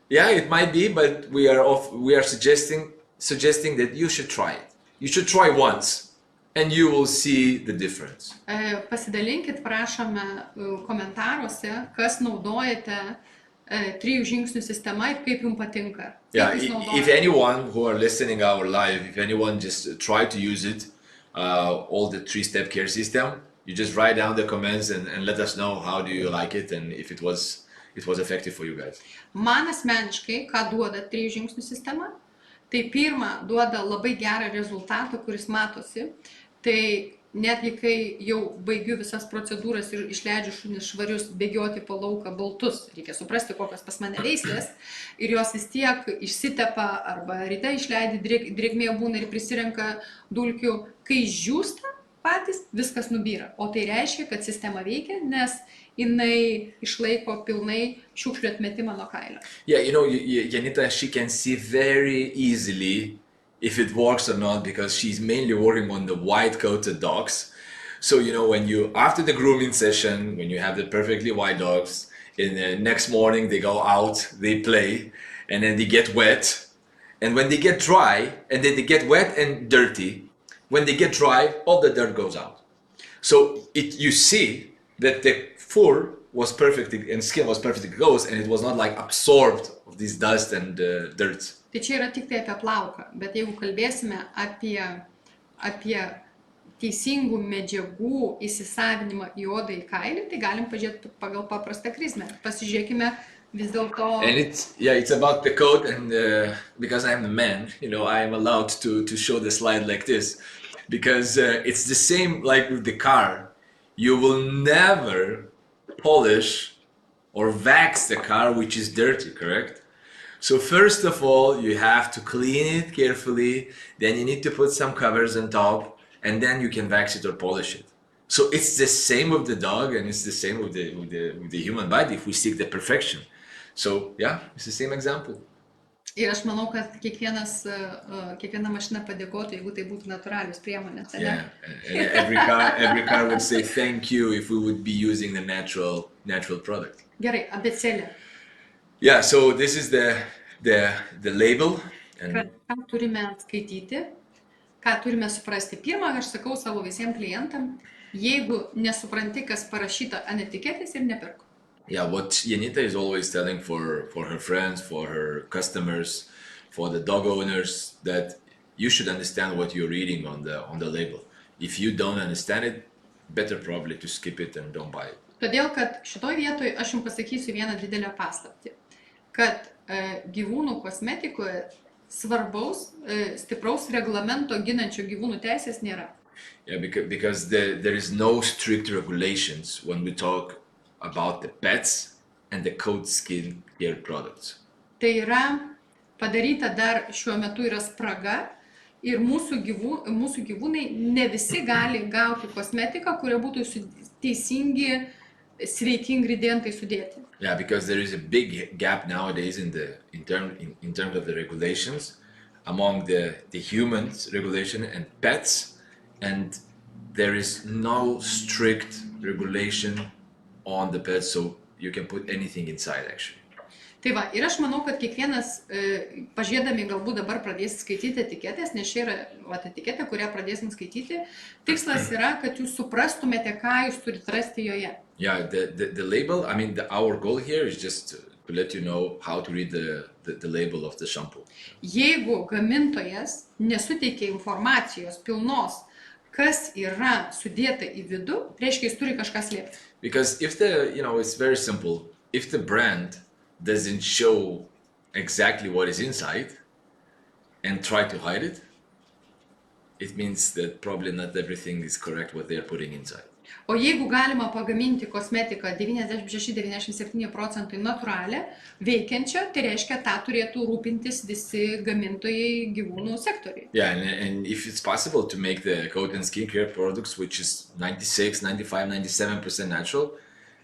Yeah, it might be, but we are suggesting that you should try it. You should try once, and you will see the difference. Pasidalinkit, prašome, komentaruose, kas naudojate 3 žingsnių sistemą ir kaip jums patinka. Yeah, Kaip jūs if naudojate. anyone who are listening our live, if anyone just try to use it, all the 3-step care system, you just write down the comments and let us know how do you like it and if it was effective for you guys. Man asmeniškai, ką duoda 3 žingsnių sistema, tai pirma, duoda labai gerą rezultatą, kuris matosi. Tai netgi kai jau baigiu visas procedūras ir išleidžiu šunis švarius bėgioti po lauką baltus, reikia suprasti, kokios pas mane veislės, ir jos vis tiek išsitepa arba ryte išleidi, drėgmė būna ir prisirenka dulkių, kai žūsta patys, viskas nubyra. O tai reiškia, kad sistema veikia, nes jinai išlaiko pilnai šiukšlių atmetimą nuo kailio. Yeah, Janita, she can see very easily if it works or not because she's mainly working on the white-coated dogs. So, when after the grooming session, when you have the perfectly white dogs, in the next morning they go out, they play, and then they get wet. And when they get dry, and then they get wet and dirty, when they get dry, all the dirt goes out. So you see that the fur was perfectly, and skin was perfectly closed, and it was not like absorbed of this dust and dirt. Tai čia yra tik tai apie plauką, bet jeigu kalbėsime apie teisingų medžiagų įsisavinimą į odą, į kailį, tai galim pažiūrėti pagal paprastą prizmę. Pasižiūrėkime vis dėlto. And it's about the coat, and because I'm the man, I am allowed to show the slide like this, because it's the same like with the car. You will never polish or wax the car which is dirty, correct? So first of all, you have to clean it carefully, then you need to put some covers on top, and then you can wax it or polish it. So it's the same with the dog, and it's the same with the human body if we seek the perfection. So yeah, it's the same example. Ir aš manau, kad kiekviena mašina padėkotų, jeigu tai būtų natūralios priemonės. Yeah, and every car would say thank you if we would be using the natural product. Gerai, abėcėlė. Yeah, so this is the label. And Ką turime skaityti, ką turime suprasti. Pirmą, aš sakau savo visiems klientam, jeigu nesupranti, kas parašyta ant etiketės, ir nepirk. Yeah, what Janita is always telling for her friends, for her customers, for the dog owners, that you should understand what you're reading on the label. If you don't understand it, better probably to skip it and don't buy it. Todėl, kad šitoj vietoj aš jums pasakysiu vieną didelę paslaptį, kad gyvūnų kosmetikoje svarbaus, stipraus reglamento ginančio gyvūnų teisės nėra. Yeah, because there is no strict regulations when we talk about the pets and the coat skin care products. Tai yra padaryta dar šiuo metu yra spraga ir mūsų gyvūnai ne visi gali gauti kosmetiką, kuria būtų teisingi, sveiki ingredientai sudėti. Yeah, because there is a big gap nowadays in terms of the regulations among the humans regulation and pets, and there is no strict regulation on the pets, so you can put anything inside actually. Tai va, ir aš manau, kad kiekvienas, pažiūrėdami galbūt dabar pradės skaityti etiketės, nes čia yra etiketė, kurią pradėsim skaityti, tikslas yra, kad jūs suprastumėte, ką jūs turite rasti joje. Yeah, the label, I mean, our goal here is just to let you know how to read the label of the shampoo. Jeigu gamintojas nesuteikia informacijos pilnos, kas yra sudėta į vidų, reiškia, jis turi kažką slėpti. Because if it's very simple. If the brand doesn't show exactly what is inside and try to hide it, it means that probably not everything is correct what they are putting inside. O jeigu galima pagaminti kosmetiką 96-97% natūralią, veikiančią, tai reiškia, tą turėtų rūpintis visi gamintojai gyvūnų sektoriai. Yeah, and if it's possible to make the coat and skincare products, which is 96, 95, 97% natural,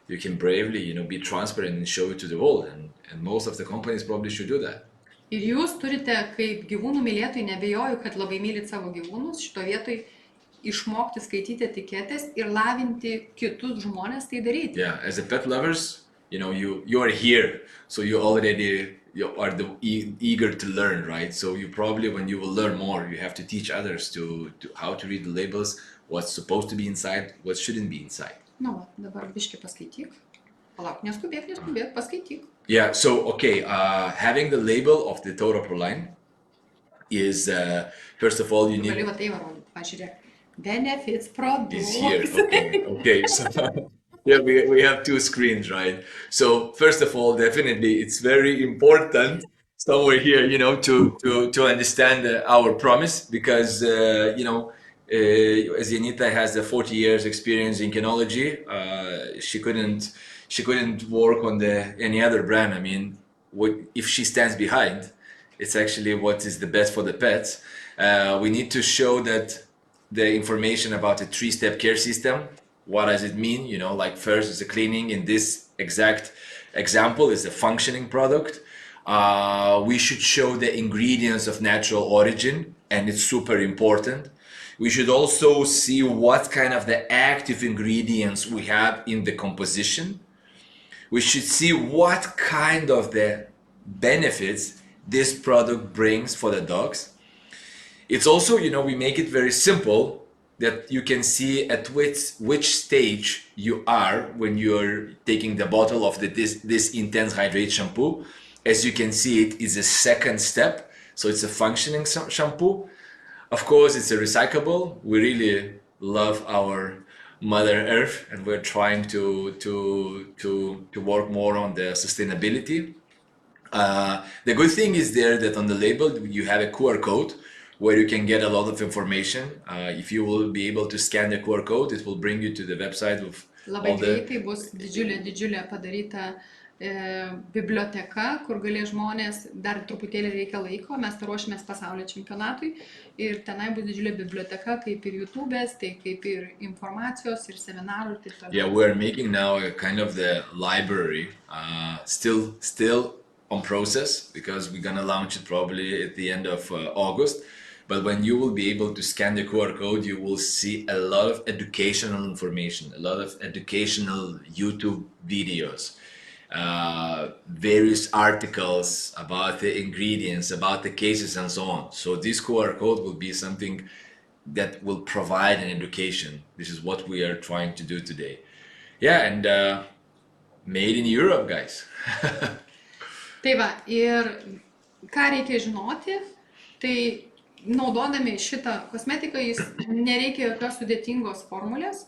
you can bravely, be transparent and show it to the world, and most of the companies probably should do that. Ir jūs turite, kaip gyvūnų mylėtojai, nebejoju, kad labai mylit savo gyvūnus, šito vietoj išmokti skaityti etiketės ir lavinti kitus žmonės tai daryti. Yeah, as a pet lovers, you are here, so you are eager to learn, right? So you probably, when you will learn more, you have to teach others to how to read the labels, what's supposed to be inside, what shouldn't be inside. Nu, va, dabar biški paskaityk. Palauk, neskubėk, paskaityk. Yeah, so okay, having the label of the Torah Pro line is, first of all, you Tu gali need, va tai varodyti, pažiūrėk. Benefits product. is here. Okay. So yeah, we have two screens, right? So first of all, definitely, it's very important somewhere here, to understand our promise, because as Janita has the 40 years experience in kinology, she couldn't work on any other brand. I mean, if she stands behind, it's actually what is the best for the pets. We need to show that the information about a 3-step care system. What does it mean? Like first is the cleaning. In this exact example is a functioning product. We should show the ingredients of natural origin, and it's super important. We should also see what kind of the active ingredients we have in the composition. We should see what kind of the benefits this product brings for the dogs. It's also, we make it very simple, that you can see at which stage you are when you're taking the bottle of this intense hydrate shampoo. As you can see, it is a second step, so it's a functioning shampoo. Of course, it's a recyclable. We really love our Mother Earth, and we're trying to work more on the sustainability. The good thing is there that on the label you have a QR code where you can get a lot of information. If you will be able to scan the QR code, it will bring you to the website of Labai greitai bus didžiulė padaryta biblioteka, kur galės žmonės, dar truputėlį reikia laiko, mes ruošiamės pasaulio čempionatui ir tenai bus didžiulė biblioteka, kaip ir YouTube'ės, tai kaip ir informacijos ir seminarų ir taip toliau. Yeah, we're making now a kind of the library, still on process, because we're gonna launch it probably at the end of August. But when you will be able to scan the QR code, you will see a lot of educational information, a lot of educational YouTube videos, various articles about the ingredients, about the cases, and so on. So this QR code will be something that will provide an education. This is what we are trying to do today. Yeah, and made in Europe, guys. Tai va, ir ką reikia žinoti, tai naudodami šitą kosmetiką, jis nereikia jokios sudėtingos formulės,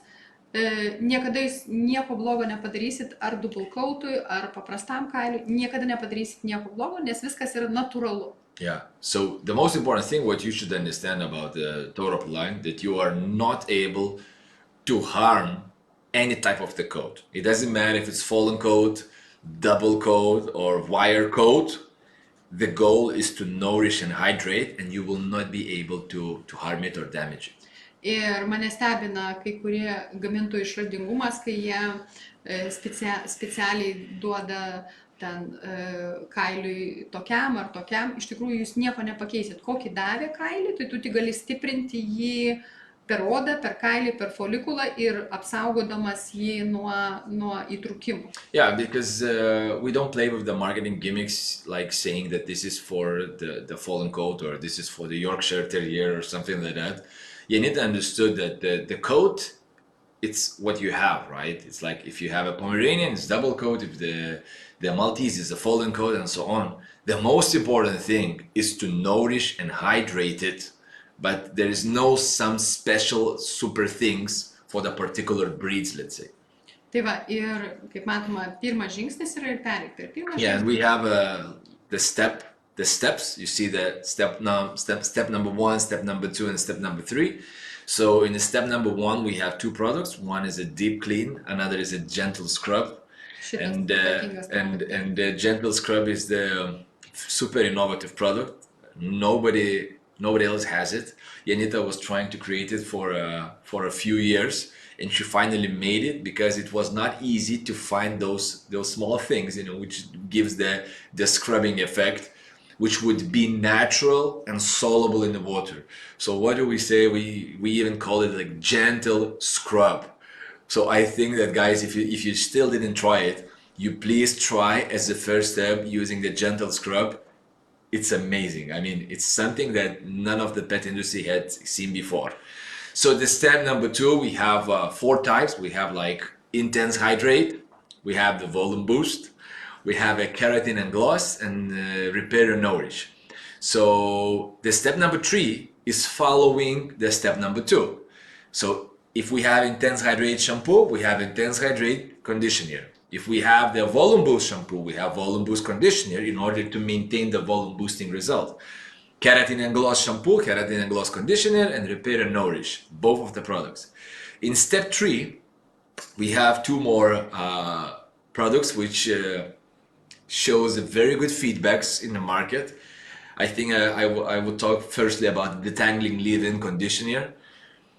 niekada jūs nieko blogo nepadarysit, ar double coatui, ar paprastam kailiui, niekada nepadarysit nieko blogo, nes viskas yra natūralu. Yeah, so the most important thing, what you should understand about the Torah line, that you are not able to harm any type of the coat. It doesn't matter if it's fallen coat, double coat, or wire coat. The goal is to nourish and hydrate, and you will not be able to harm it or damage it. Ir mane stebina kai kurie gamintojų išradingumas, kai jie specialiai duoda ten kailiui tokiam ar tokiam. Iš tikrųjų, jūs nieko nepakeisit. Kokį davė kailį, tai tu tik gali stiprinti jį per odą, per kailį, per folikulą ir apsaugodamas jį nuo įtrūkimų. Yeah, because we don't play with the marketing gimmicks, like saying that this is for the fallen coat or this is for the Yorkshire Terrier or something like that. You need to understand that the coat, it's what you have, right? It's like if you have a Pomeranian, it's double coat. If the Maltese is a fallen coat, and so on. The most important thing is to nourish and hydrate it. But there is no some special super things for the particular breeds, let's say. Tai va, ir kaip matoma, pirmas žingsnis yra ir pereik per pirmą žingsnį. Yeah, and we have the steps. You see the step number 1, step number 2, and step number 3. So in the step number 1, we have 2 products. One is a deep clean, another is a gentle scrub. And the gentle scrub is the super innovative product. Nobody else has it. Janita was trying to create it for a few years, and she finally made it, because it was not easy to find those small things, which gives the scrubbing effect, which would be natural and soluble in the water. So what do we say? We even call it like gentle scrub. So I think that, guys, if you still didn't try it, you please try as the first step using the gentle scrub. It's amazing. I mean, it's something that none of the pet industry had seen before. So the step number 2, we have 4 types. We have like intense hydrate, we have the volume boost, we have a keratin and gloss, and repair and nourish. So the step number 3 is following the step number 2. So if we have intense hydrate shampoo, we have intense hydrate conditioner. If we have the volume boost shampoo, we have volume boost conditioner in order to maintain the volume boosting result. Keratin and gloss shampoo, keratin and gloss conditioner, and repair and nourish, both of the products. In step 3, we have 2 more products which shows very good feedbacks in the market. I think I would talk firstly about the detangling leave-in conditioner.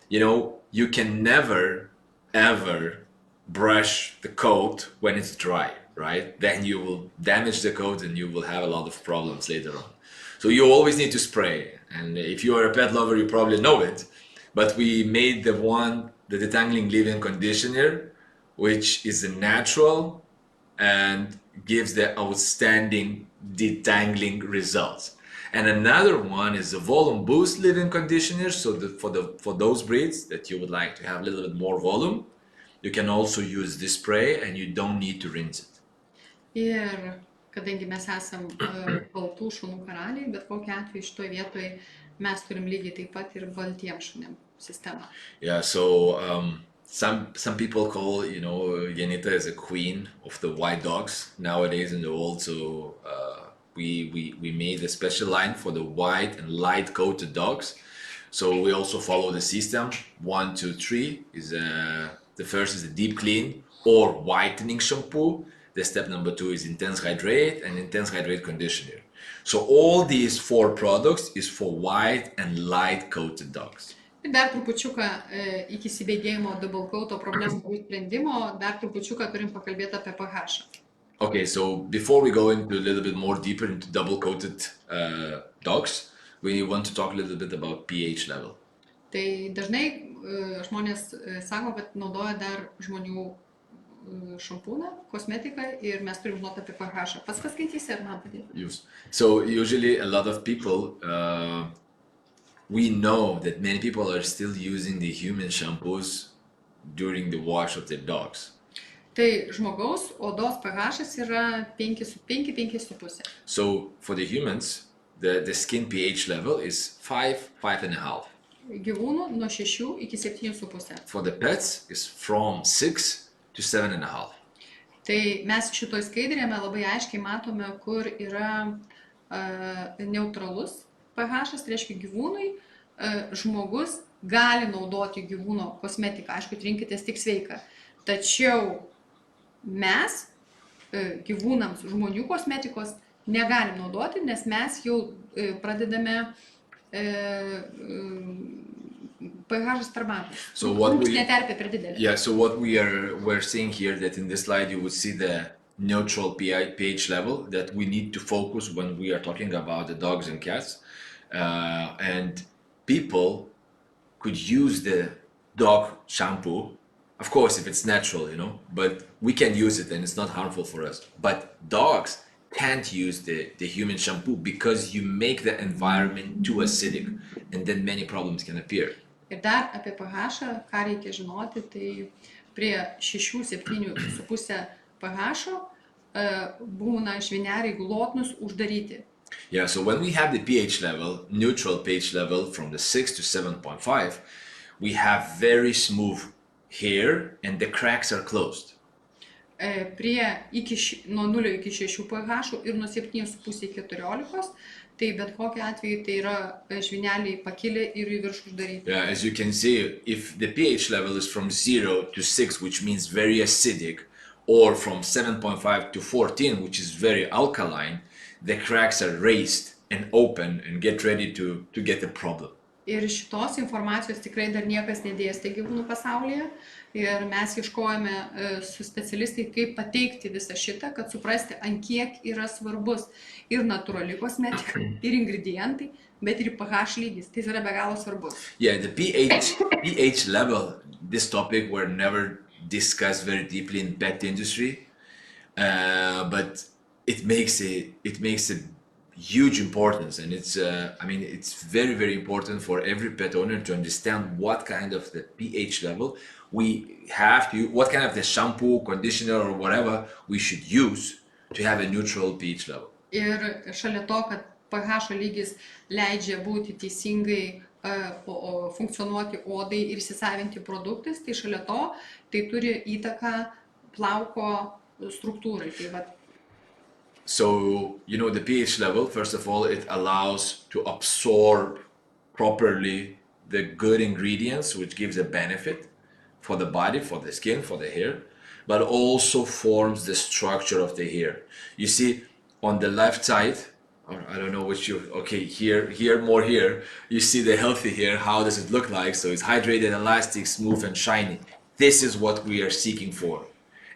You know, you can never ever brush the coat when it's dry, right? Then you will damage the coat and you will have a lot of problems later on. So you always need to spray, and if you are a pet lover, you probably know it. But we made the detangling leave-in conditioner, which is a natural and gives the outstanding detangling results. And another one is the volume boost leave-in conditioner. So for those breeds that you would like to have a little bit more volume, you can also use this spray and you don't need to rinse it. Ir kadangi mes esam baltų šunų karaliai, bet kokiu atveju šitoje vietoje mes turim lygiai taip pat ir baltiem šunim sistemą. Yeah, so some people call, you know, Janita as a queen of the white dogs nowadays in the world. So we made a special line for the white and light coated dogs. So we also follow the system. 1, 2, 3 is the first is the deep clean or whitening shampoo. The step number 2 is intense hydrate and intense hydrate conditioner. So all these 4 products is for white and light coated dogs. Ir dar trupučiuką iki įsibėgėjimo double coato problemų sprendimo, dar trupučiuką turim pakalbėti apie pH. Okay, so before we go into a little bit more deeper into double coated dogs, we want to talk a little bit about pH level. Tai dažnai žmonės sako, kad naudoja dar žmonių šampūną, kosmetiką ir mes turim žinoti apie pH. Pats paskaitysi ar man padėti? So usually a lot of people, we know that many people are still using the human shampoos during the wash of their dogs. Tai žmogaus odos pH yra 5,5. So for the humans, the skin pH level is 5, 5.5. Gyvūnų nuo 6 iki 7,5. For the pets, is from 6 to 7.5. Tai mes šitoj skaidrėje labai aiškiai matome, kur yra neutralus pH, tai reiškia gyvūnui, žmogus gali naudoti gyvūno kosmetiką, aišku, rinkitės tik sveiką. Tačiau mes gyvūnams žmonių kosmetikos negalim naudoti, nes mes jau pradedame pH per mažas. So what we're seeing here, that in this slide you would see the neutral pH level that we need to focus when we are talking about the dogs and cats. And people could use the dog shampoo, of course, if it's natural, you know, but we can use it and it's not harmful for us. But dogs can't use the human shampoo because you make the environment too acidic and then many problems can appear. Ir dar apie pH, ką reikia žinoti, tai prie 6-7,5 pH būna švineliai glotnūs uždaryti. Yeah, so when we have the pH level, neutral pH level from the 6 to 7.5, we have very smooth hair and the cracks are closed. Nuo 0 iki 6 pH ir nuo 7,5 iki 14, tai bet kokiu atveju tai yra švineliai pakilę ir į viršų uždaryti. Yeah, as you can see, if the pH level is from 0 to 6, which means very acidic, or from 7.5 to 14, which is very alkaline, the cracks are raised and open and get ready to get a problem. Ir šitos informacijos tikrai dar niekas nedėstė gyvūnų pasaulyje. Ir mes ieškojame su specialistai, kaip pateikti visą šitą, kad suprasti, ant kiek yra svarbus ir natūrali kosmetika, ir ingredientai, bet ir pH lygis. Tai yra be galo svarbus. Yeah, the pH level, this topic were never discussed very deeply in pet industry. but it makes a huge importance, and it's I mean, it's very, very important for every pet owner to understand what kind of the pH level we have to, what kind of the shampoo, conditioner, or whatever we should use to have a neutral pH level. Ir šalia to, kad pH lygis leidžia būti teisingai funkcionuoti odai ir įsisavinti produktais, tai šalia to tai turi įtaką plauko struktūrai. Tai vat, So, you know, the pH level, first of all, it allows to absorb properly the good ingredients, which gives a benefit for the body, for the skin, for the hair, but also forms the structure of the hair. You see, on the left side, or I don't know which you, okay, here, more here, you see the healthy hair. How does it look like? So it's hydrated, elastic, smooth, and shiny. This is what we are seeking for.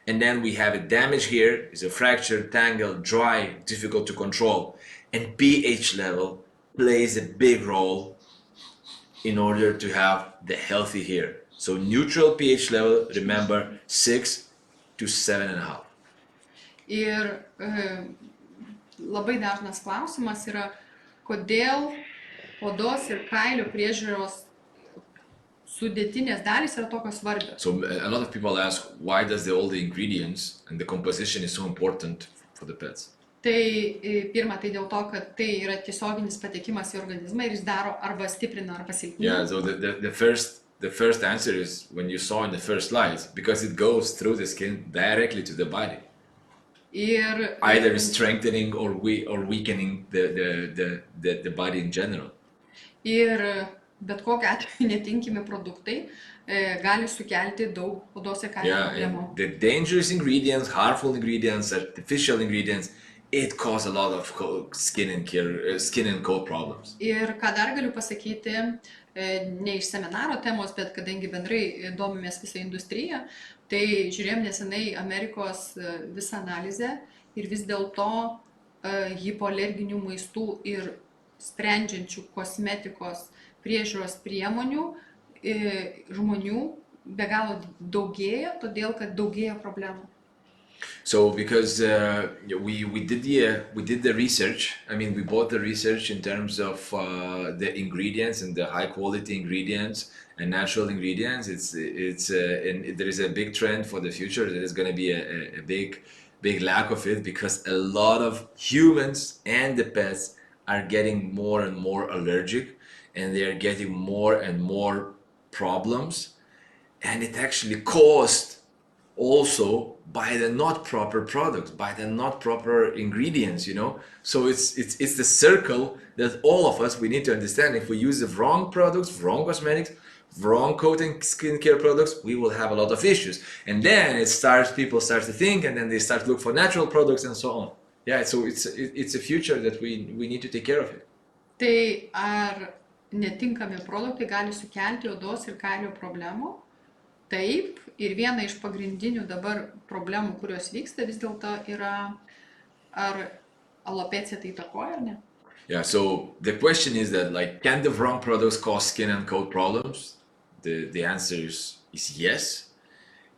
And then we have a damage here, is a fracture, tangled, dry, difficult to control. And pH level plays a big role in order to have the healthy hair. So neutral pH level, remember, 6 to 7.5. ir labai dažnas klausimas yra, kodėl odos ir kailio priežiūros sudėtinės dalys yra tokios svarbios. So a lot of people ask, why does all the ingredients and the composition is so important for the pets? Tai pirma, tai dėl to, kad tai yra tiesioginis patekimas į organizmą ir jis daro arba stiprina, arba silpnina. Yeah, so the first answer is when you saw in the first slides, because it goes through the skin directly to the body, Ir, either strengthening or weakening the body in general. ir bet kokiu atveju netinkami produktai gali sukelti daug odos ir kailio Yeah, problemų. and the dangerous ingredients, harmful ingredients, artificial ingredients, it causes a lot of skin and coat problems. Ir ką dar galiu pasakyti, ne iš seminaro temos, bet kadangi bendrai domimės visą industriją, tai žiūrėjom nesenai Amerikos visą analizę ir vis dėlto hipoalerginių maistų ir sprendžiančių kosmetikos priežiūros priemonių žmonių be galo daugėja, todėl kad daugėja problemų. So because we did the research, I mean, we bought the research in terms of the ingredients and the high quality ingredients and natural ingredients. And there is a big trend for the future. There is going to be a big lack of it, because a lot of humans and the pets are getting more and more allergic, and they are getting more and more problems, and it actually caused also by the not proper products, by the not proper ingredients, you know. So it's the circle that all of us, we need to understand. If we use the wrong products, wrong cosmetics, wrong coating skincare products, we will have a lot of issues. And then people start to think, and then they start to look for natural products and so on. Yeah, so it's a future that we need to take care of it. Tai ar netinkami produktai gali sukelti odos ir kailio problemų? Taip, ir viena iš pagrindinių dabar problemų, kurios vyksta, vis dėlto yra, ar alopecija tai įtakoja ar ne? Yeah, so the question is that, like, can the wrong products cause skin and coat problems? The answer is yes.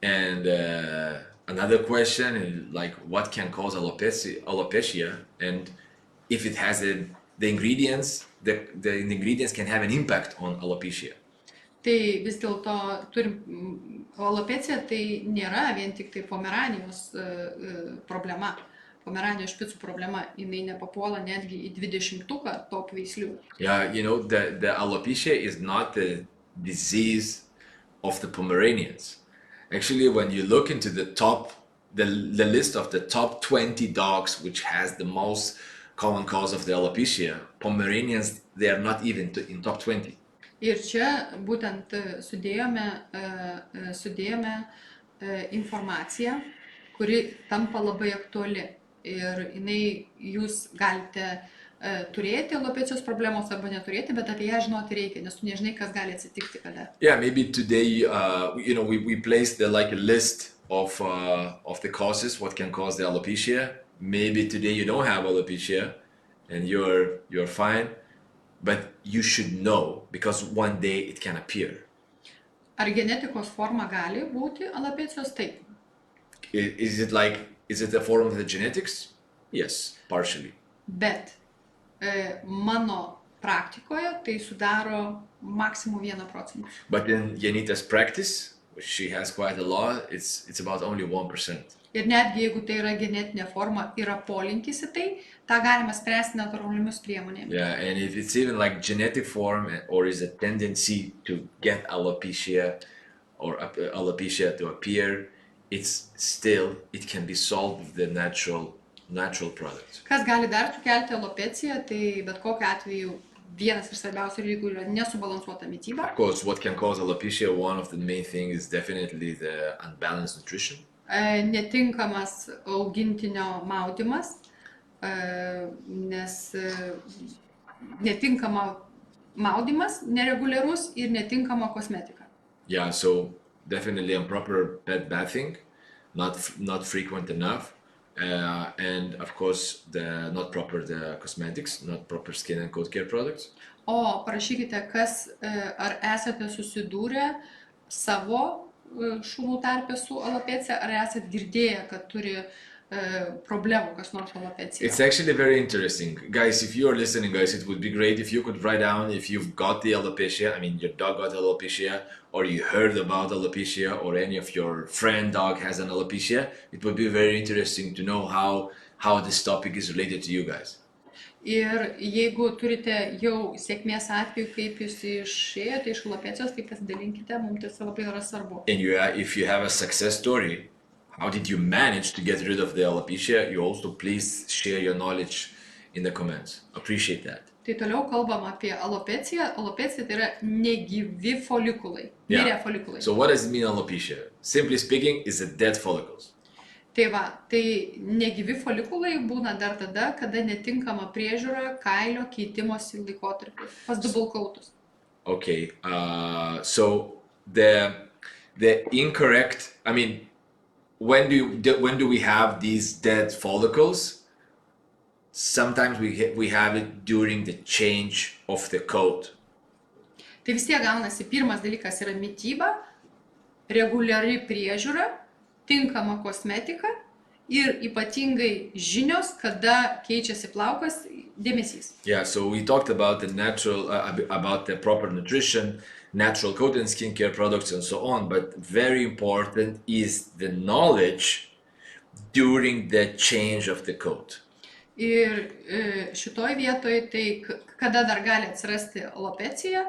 And another question is, like, what can cause alopecia? And if it has the ingredients, the ingredients can have an impact on alopecia. Tai vis dėlto alopecija tai nėra vien tik tai Pomeranijos problema, Pomeranijos špicų problema, jinai nepapuola netgi į 20-tuką top veislių. Yeah, you know, the alopecia is not the disease of the Pomeranians. Actually, when you look into the list of the top 20 dogs which has the most common cause of the alopecia, Pomeranians, they are not even in top 20. Ir čia būtent sudėjome informaciją, kuri tampa labai aktuali. Ir jūs galite turėti alopecijos problemos arba neturėti, bet apie ją žinoti reikia, nes tu nežinai, kas gali atsitikti kada. Yeah, maybe today, you know, we placed like a list of the causes, what can cause the alopecia. Maybe today you don't have alopecia and you're fine. But you should know, because one day it can appear. Ar genetikos forma gali būti alopecijos? Taip. Is Is it a form of the genetics? Yes, partially. Bet mano praktikoje tai sudaro maksimum 1%. But in Janita's practice, which she has quite a lot, it's about only 1%. Ir netgi jeigu tai yra genetinė forma, yra polinkis į tai, tą galima spręsti natūraliomis priemonėmis. Yeah, and if it's even like genetic form or is a tendency to get alopecia or alopecia to appear, it can be solved with the natural products. Kas gali dar sukelti alopeciją, tai bet kokiu atveju vienas ir svarbiausių dalykų yra nesubalansuota mityba. Of course, what can cause alopecia, one of the main things is definitely the unbalanced nutrition. Netinkamas augintinio maudymas, nes netinkama maudymas, nereguliarus ir netinkama kosmetika. Yeah, so definitely improper pet bathing, not frequent enough, and of course not proper the cosmetics, not proper skin and coat care products. O parašykite, ar esate susidūrę savo šunų tarpe su alopecija, ar esate girdėję, kad turi problemų kas nors alopecija. It's actually very interesting. Guys, if you are listening, guys, it would be great if you could write down if you've got the alopecia, I mean your dog got alopecia, or you heard about alopecia, or any of your friend dog has an alopecia. It would be very interesting to know how this topic is related to you guys. Ir jeigu turite jau sėkmės atveju, kaip jūs išėjote iš alopecijos, tai pasidalinkite, mums tai labai yra svarbu. And if you have a success story, how did you manage to get rid of the alopecia? You also please share your knowledge in the comments. Appreciate that. Tai toliau kalbam apie alopeciją. Alopecija tai yra negyvi folikulai, mirę folikulai. So what does it mean alopecia? Simply speaking, it's the dead follicles. Tai va, tai negyvi folikulai būna dar tada, kada netinkama priežiūra kailio keitimosi laikotarpiu pas dubulkautus. Okay, so the incorrect, I mean, when do we have these dead follicles? Sometimes we have it during the change of the coat. Tai vis tiek gaunasi, pirmas dalykas yra mityba, reguliari priežiūra, tinkama kosmetika ir ypatingai žinios, kada keičiasi plaukas, dėmesys. Yeah, so we talked about about the proper nutrition, natural coat and skincare products and so on, but very important is the knowledge during the change of the coat. Ir šitoj vietoj, tai kada dar gali atsirasti alopecija,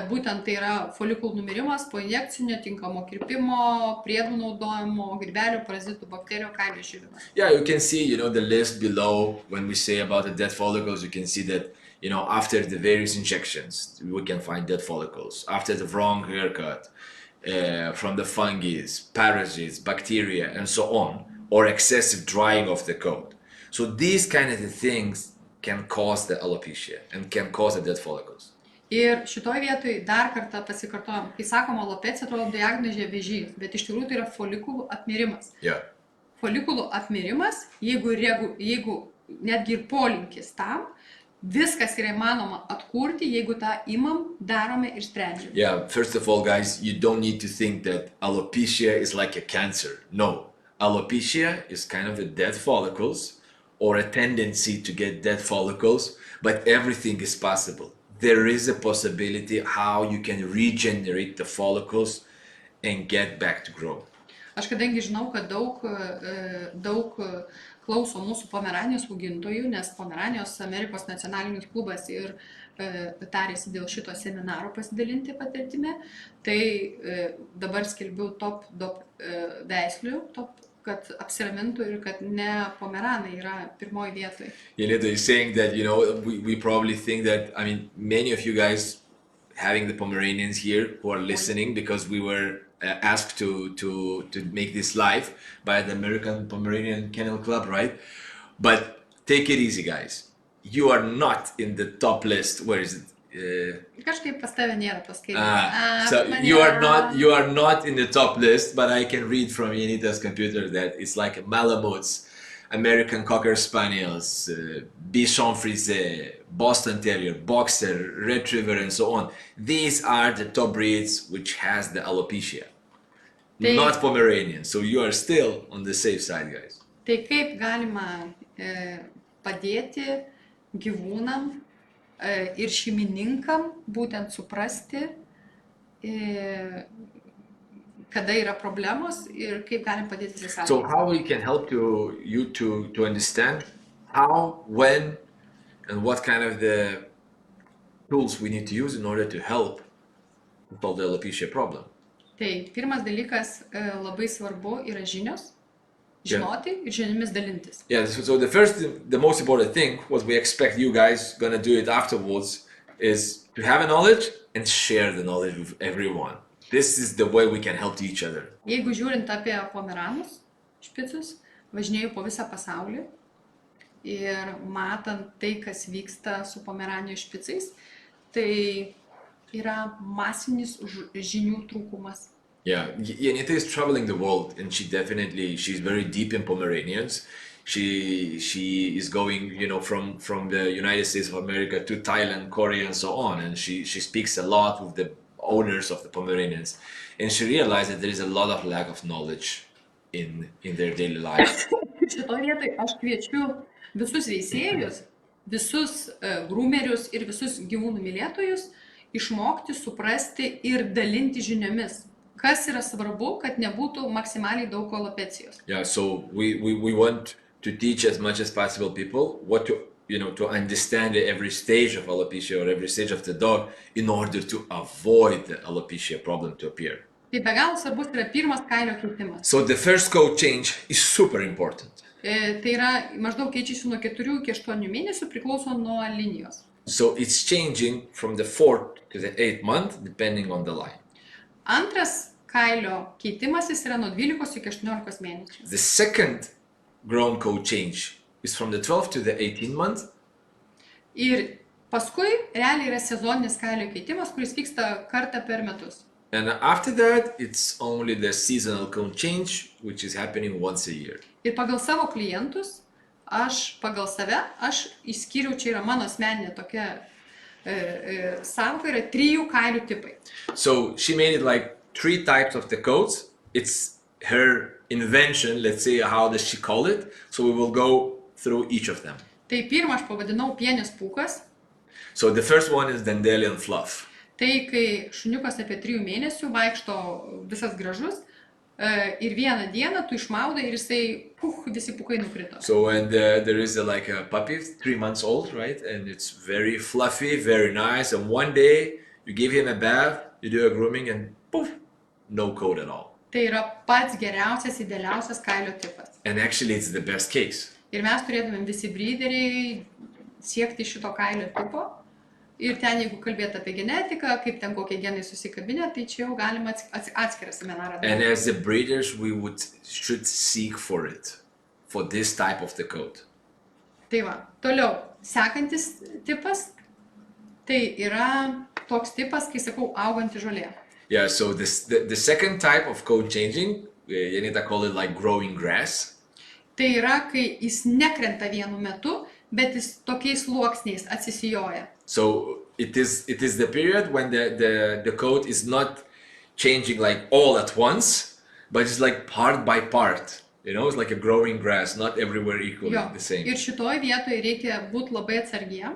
būtent tai yra folikulų numirimas po injekcinio, tinkamo kirpimo, priedų naudojimo, grybelių, parazitų, bakterijų, kailio živimas. Yeah, you can see, the list below when we say about the dead follicles, you can see that, after the various injections, we can find dead follicles. After the wrong haircut, from the fungi, parasites, bacteria, and so on, or excessive drying of the coat. So these kind of things can cause the alopecia and can cause the dead follicles. Ir šitoj vietoj dar kartą pasikartojam, kai sakom alopecija, atrodo diagnozė vėžys, bet iš tikrųjų tai yra folikulų apmirimas. Yeah. Folikulų apmirimas, jeigu netgi ir polinkis tam, viskas yra įmanoma atkurti, jeigu tą imam, darome ir sprendžiame. Yeah, first of all, guys, you don't need to think that alopecia is like a cancer. No, alopecia is kind of the dead follicles or a tendency to get dead follicles, but everything is possible. There is a possibility how you can regenerate the follicles and get back to grow. Aš kadangi žinau, kad daug klauso mūsų Pomeranijos augintojų, nes Pomeranijos Amerikos nacionalinis klubas ir tarėsi dėl šito seminaro pasidalinti patirtimi, tai dabar skelbiu top veislių, kad apsiramintų ir kad ne Pomeranai yra pirmoji vietoj. Yelena is saying that, we probably think that, I mean, many of you guys having the Pomeranians here who are listening, because we were asked to make this live by the American Pomeranian Kennel Club, right? But take it easy, guys. You are not in the top list. Where is it? Kažkaip pas tave nėra paskaitę. So you are not in the top list, but I can read from Janita's computer that it's like Malamutes, American Cocker Spaniels, Bichon Frise, Boston Terrier, Boxer, Retriever, and so on. These are the top breeds which has the alopecia, not Pomeranian. So you are still on the safe side, guys. Tai kaip galima padėti gyvūnam ir šeimininkam būtent suprasti, kada yra problemos ir kaip galim padėti visai. So how we can help you to understand how, when, and what kind of the tools we need to use in order to help solve the alopecia problem. Tai pirmas dalykas labai svarbu yra žinios, žinoti ir žiniomis dalintis. Yeah, so the most important thing, what we expect you guys gonna do it afterwards, is to have a knowledge and share the knowledge with everyone. This is the way we can help each other. Jeigu žiūrint apie pomeranus, špicus, važinėju po visą pasaulį ir matant tai, kas vyksta su pomeranijų špicais, tai yra masinis žinių trūkumas. Yeah, Janita is traveling the world, and she's very deep in Pomeranians. She is going, from the United States of America to Thailand, Korea, and so on. And she speaks a lot with the owners of the Pomeranians, and she realized that there is a lot of lack of knowledge in their daily life. Šitoje vietoje aš kviečiu visus veisėjus, visus groomerius ir visus gyvūnų mylėtojus išmokti, suprasti ir dalinti žiniomis. Kas yra svarbu, kad nebūtų maksimaliai daug alopecijos. Yeah, so we want to teach as much as possible people what to understand every stage of alopecia or every stage of the dog in order to avoid the alopecia problem to appear. Tai be galo svarbus yra pirmas kailio keitimas. So the first coat change is super important. Tai yra maždaug keičiasi nuo 4 iki 8 mėnesių priklauso nuo linijos. So it's changing from the 4th to the 8th month depending on the line. Antras kailio keitimasis yra nuo 12 iki 18 mėnesių. The second grown coat change is from the 12th to the 18th month. Ir paskui realiai yra sezoninis kailio keitimas, kuris vyksta kartą per metus. And after that, it's only the seasonal coat change, which is happening once a year. Ir pagal savo klientus, pagal save, aš išskyriau, čia yra mano asmeninė tokia sąvoka, yra 3 kailių tipai. So she made it like 3 types of the coats. It's her invention, let's say, how does she call it? So we will go through each of them. Tai pirmą aš pavadinau pienės pūkas. So the first one is dandelion fluff. Tai kai šuniukas apie 3 mėnesių vaikšto visas gražus ir vieną dieną tu išmaudai ir jisai visi pūkai nukrito. So when there is like a puppy, 3 months old, right? And it's very fluffy, very nice. And one day you give him a bath, you do a grooming and poof, no coat at all. Tai yra pats geriausias, idealiausias kailio tipas. And actually it's the best case. Ir mes turėtumėm visi breederiai siekti šito kailio tipo. Ir ten, jeigu kalbėt apie genetiką, kaip ten kokie genai susikabinę, tai čia jau galima atskirą seminarą daryti. And as the breeders, we should seek for it, for this type of the coat. Tai va, toliau, sekantis tipas, tai yra toks tipas, kai sakau, auganti žolė. Yeah, so the second type of coat changing, Janita call it like growing grass. Tai yra, kai jis nekrenta vienu metu, bet jis tokiais sluoksniais atsisijoja. So it is the period when the coat is not changing like all at once, but it's like part by part. It's like a growing grass, not everywhere equally the same. Ir šitoj vietoje reikia būti labai atsargiem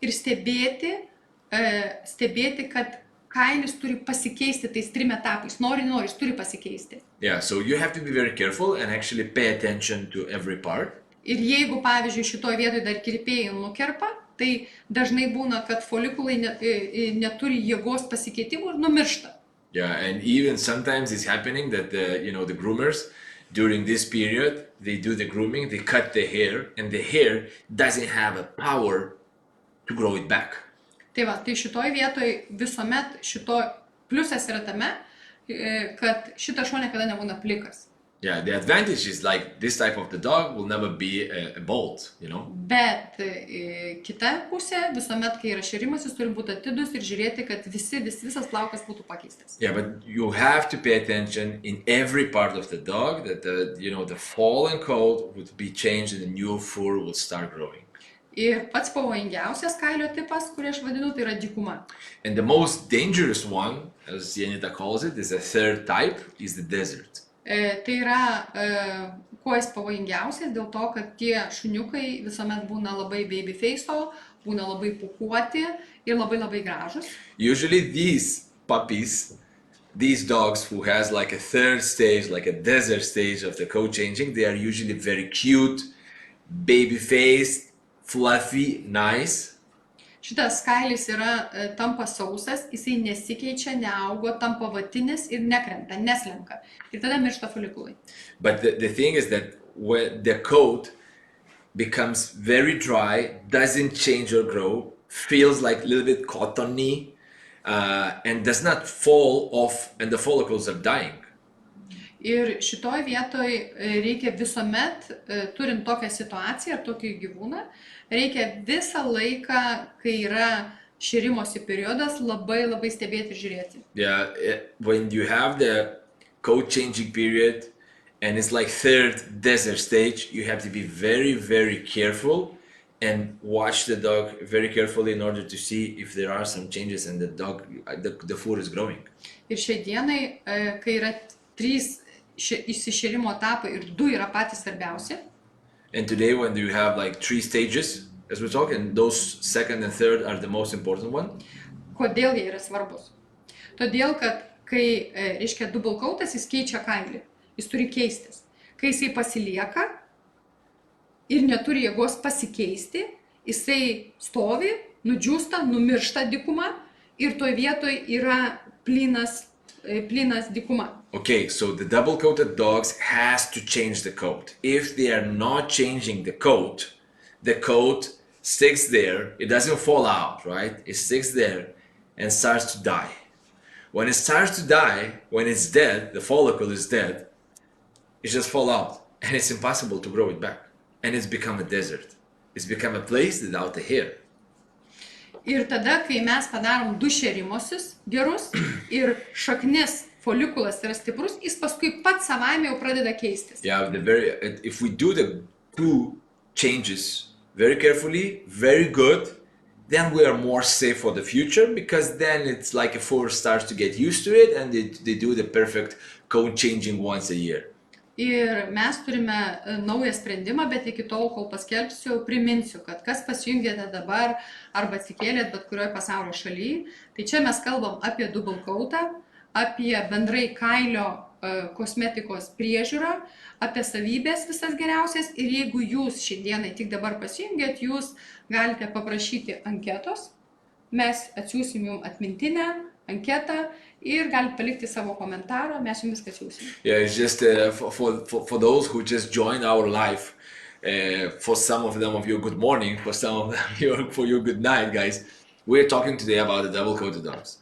ir stebėti, kad kailis turi pasikeisti tais 3 etapais. Nori, jis turi pasikeisti. Yeah, so you have to be very careful and actually pay attention to every part. Ir jeigu, pavyzdžiui, šitoj vietoje dar kirpėjai nukerpa, tai dažnai būna, kad folikulai neturi jėgos pasikeitimų ir numiršta. Yeah, and even sometimes it's happening that the groomers during this period they do the grooming, they cut the hair, and the hair doesn't have a power to grow it back. Tai va, tai šitoj vietoj visuomet pliusas yra tame, kad šitas šuo niekada nebūna plikas. Yeah, the advantage is like this type of the dog will never be a bald, Bet kita pusė, visuomet, kai yra šėrimas, jis turi būti atidus ir žiūrėti, kad visas plaukas būtų pakeistas. Yeah, but you have to pay attention in every part of the dog that the fallen coat would be changed and the new fur will start growing. Ir pats pavojingiausias kailio tipas, kurį aš vadinu, tai yra dykuma. And the most dangerous one, as Janita calls it, is the third type, is the desert. Tai yra, kuo jis pavojingiausias, dėl to, kad tie šuniukai visuomet būna labai baby face'o, būna labai pūkuoti ir labai labai gražus. Usually these puppies, these dogs who has like a third stage, like a desert stage of the coat changing, they are usually very cute, baby faced, fluffy, nice. Šitas kailis yra, tampa sausas, jisai nesikeičia, neaugo, tampa vatinis ir nekrenta, neslenka. Ir tada miršta folikulai. But the thing is that when the coat becomes very dry, doesn't change or grow, feels like a little bit cottony, and does not fall off, and the follicles are dying. Ir šitoj vietoj reikia visuomet, turint tokią situaciją, tokį gyvūną, reikia visą laiką, kai yra šėrimosi periodas, labai labai stebėti ir žiūrėti. Yeah, when you have the coat changing period and it's like third desert stage, you have to be very, very careful and watch the dog very carefully in order to see if there are some changes and the dog, the food is growing. Ir šiai dienai, kai yra 3 įsišėrimo etapai ir 2 yra patys svarbiausi. And today when you have like 3 stages, as we're talking, those second and third are the most important one. Kodėl jie yra svarbus? Todėl, kad kai, reiškia, double coatas, jis keičia kailį. Jis turi keistis. Kai jisai pasilieka ir neturi jėgos pasikeisti, jisai stovi, nudžiūsta, numiršta dykuma ir toj vietoj yra plynas dykuma. Okay, so the double coated dogs has to change the coat. If they are not changing the coat sticks there, it doesn't fall out, right? It sticks there and starts to die. When it starts to die, when it's dead, the follicle is dead, it just fall out and it's impossible to grow it back. And it's become a desert. It's become a place without a hair. Ir tada, kai mes padarom 2 šėrimosius gerus ir šaknis folikulas yra stiprus, jis paskui pats savaime jau pradeda keistis. Yeah, if we do the 2 changes very carefully, very good, then we are more safe for the future, because then it's like a fur starts to get used to it and they do the perfect coat changing once a year. Ir mes turime naują sprendimą, bet iki tol, kol paskelbsiu, priminsiu, kad kas pasijungėte dabar arba atsikėlėt bet kurioje pasaulio šalyje, tai čia mes kalbam apie double coatą, apie bendrai kailio kosmetikos priežiūrą, apie savybės visas geriausias, ir jeigu jūs šiandienai tik dabar pasijungėt, jūs galite paprašyti anketos, mes atsiųsim jums atmintinę anketą ir galite palikti savo komentarą, mes jums viską atsiųsim. Yeah, it's just for those who just joined our live, for some of you good morning, for some of you good night, guys. We're talking today about the double coated dogs.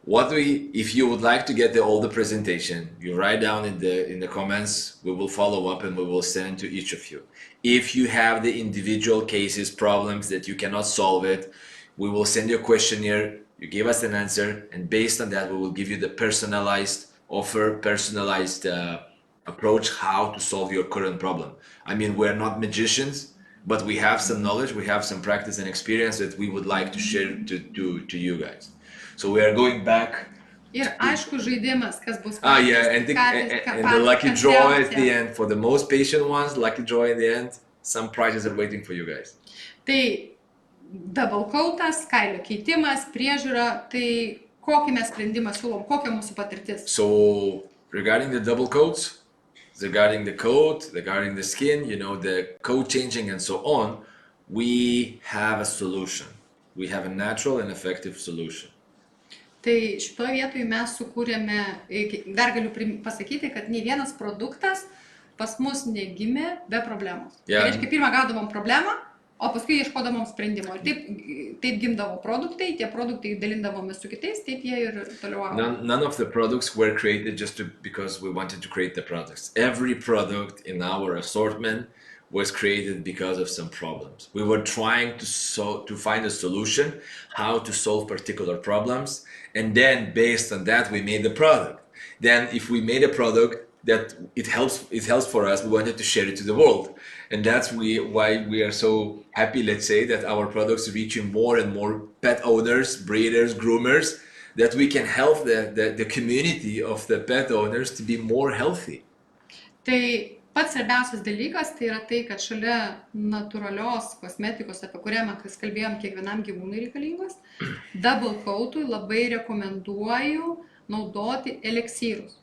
If you would like to get all the presentation, you write down in the comments, we will follow up and we will send to each of you. If you have the individual cases, problems that you cannot solve it, we will send you a questionnaire, you give us an answer, and based on that we will give you the personalized offer, personalized approach how to solve your current problem. I mean, we're not magicians, but we have some knowledge, we have some practice and experience that we would like to share to you guys. So we are going back. Ir aišku žaidimas, kas bus. Yeah, and the lucky draw at the end. For the most patient ones, lucky draw in the end. Some prizes are waiting for you guys. Tai double coatas, kailio keitimas, priežiūra, tai kokį mes sprendimą siūlom, kokia mūsų patirtis. So regarding the double coats, regarding the coat, regarding the skin, the coat changing and so on, we have a solution. We have a natural and effective solution. Tai šitoje vietoje mes sukūrėme, dar galiu pasakyti, kad nei vienas produktas pas mus negimė be problemos. Yeah. Tai reiškia, pirmą gaudavom problemą, o paskui ieškodavom sprendimo. Ir taip gimdavo produktai, tie produktai dalindavomės su kitais, taip jie ir toliau augo. None of the products were created just because we wanted to create the products. Every product in our assortment was created because of some problems. We were trying to find a solution, how to solve particular problems, and then based on that we made the product. Then if we made a product that it helps for us, we wanted to share it to the world. And that's why we are so happy, let's say, that our products are reaching more and more pet owners, breeders, groomers, that we can help the community of the pet owners to be more healthy. Tai pats svarbiausias dalykas tai yra tai, kad šalia natūralios kosmetikos, apie kurią mes kalbėjom, kiekvienam gyvūnui reikalingos, double coatui labai rekomenduoju naudoti eliksyrus.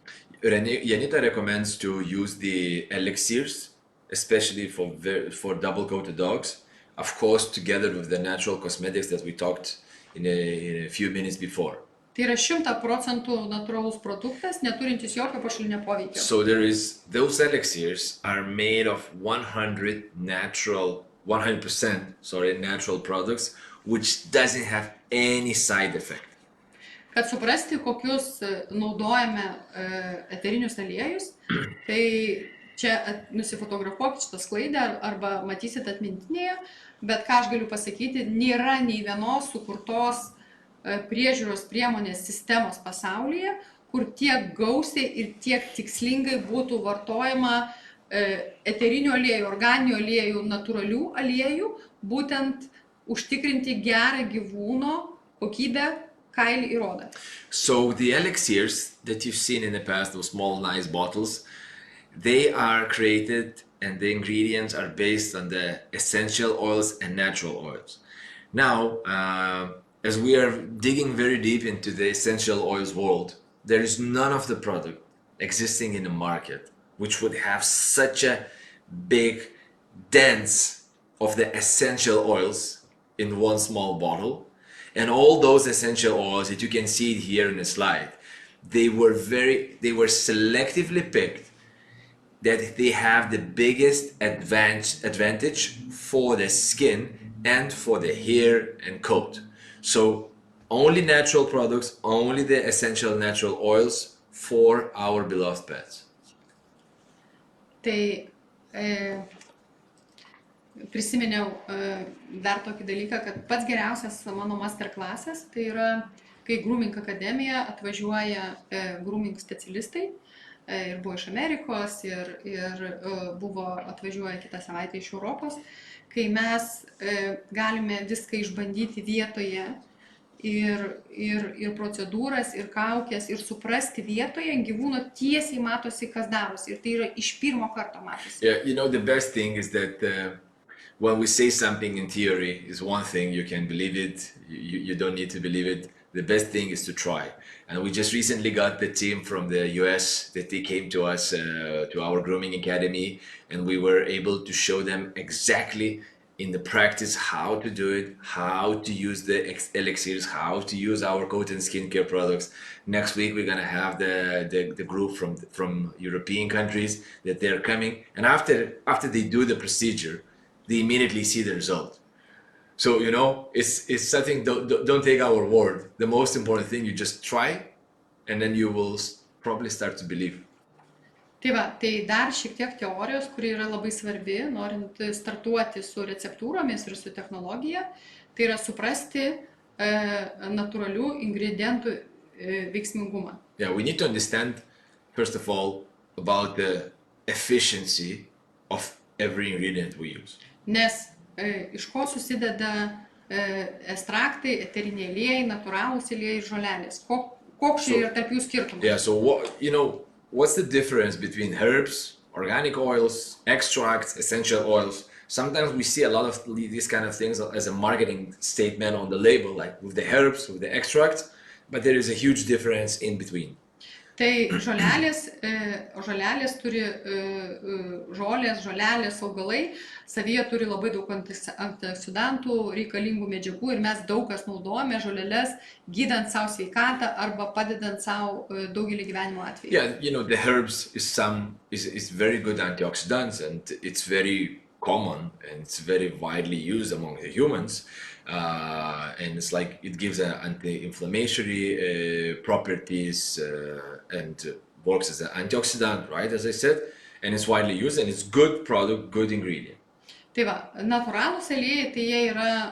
Janita recommends to use the elixirs, especially for double-coated dogs, of course, together with the natural cosmetics that we talked in a few minutes before. Tai yra 100% natūralus produktas, neturintis jokio pašalinio poveikio. So those elixirs are made of 100% natural products, which doesn't have any side effect. Kad suprasti, kokius naudojame eterinius aliejus, tai čia nusifotografuokit šitą sklaidę arba matysit atmintinėje, bet ką aš galiu pasakyti, nėra nei vienos sukurtos priežiūros priemonės sistemos pasaulyje, kur tiek gausiai ir tiek tikslingai būtų vartojama eterinių aliejų, organinių aliejų, natūralių aliejų, būtent užtikrinti gerą gyvūno kokybę, kailį ir odą. So the elixirs that you've seen in the past, those small nice bottles, they are created and the ingredients are based on the essential oils and natural oils. Now, as we are digging very deep into the essential oils world, there is none of the product existing in the market which would have such a big dense of the essential oils in one small bottle. And all those essential oils that you can see here in the slide, they were selectively picked that they have the biggest advantage for the skin and for the hair and coat. So only natural products, only the essential natural oils for our beloved pets. Tai prisiminiau dar tokį dalyką, kad pats geriausias mano masterclassas, tai yra, kai grooming akademija atvažiuoja grooming specialistai, ir buvo iš Amerikos, ir buvo atvažiuoja kitą savaitę iš Europos, kai mes galime viską išbandyti vietoje, ir procedūras, ir kaukės, ir suprasti vietoje, gyvūno tiesiai matosi, kas darosi, ir tai yra iš pirmo karto matosi. Yeah, you know, the best thing is that when we say something in theory is one thing, you can believe it, you don't need to believe it. The best thing is to try. And we just recently got the team from the US that they came to us, to our grooming academy, and we were able to show them exactly in the practice how to do it, how to use the elixirs, how to use our coat and skincare products. Next week we're gonna have the group from European countries that they're coming, and after they do the procedure, they immediately see the result. So, you know, it's something, don't take our word. The most important thing, you just try, and then you will probably start to believe. Tai va, tai dar šiek tiek teorijos, kuri yra labai svarbi, norint startuoti su receptūromis ir su technologija, tai yra suprasti natūralių ingredientų veiksmingumą. Yeah, we need to understand, first of all, about the efficiency of every ingredient we use. Nes iš ko susideda ekstraktai, eteriniai aliejai, natūralūs aliejai ir žolelės. Koks čia yra tarp jų skirtumas? Yeah, so what's the difference between herbs, organic oils, extracts, essential oils? Sometimes we see a lot of these kind of things as a marketing statement on the label, like with the herbs, with the extracts, but there is a huge difference in between. Tai žolelės turi, žolelės, augalai, savyje turi labai daug antioksidantų, reikalingų medžiagų ir mes daug kas naudojame žolelės gydant savo sveikatą arba padedant savo daugelį gyvenimo atvejų. Yeah, you know, the herbs is very good antioxidants, and it's very common and it's very widely used among the humans. And it's like it gives anti-inflammatory properties and works as an antioxidant, right, as I said, and it's widely used and it's good product, good ingredient. Tai va, natūralūs aliejai, tai jie yra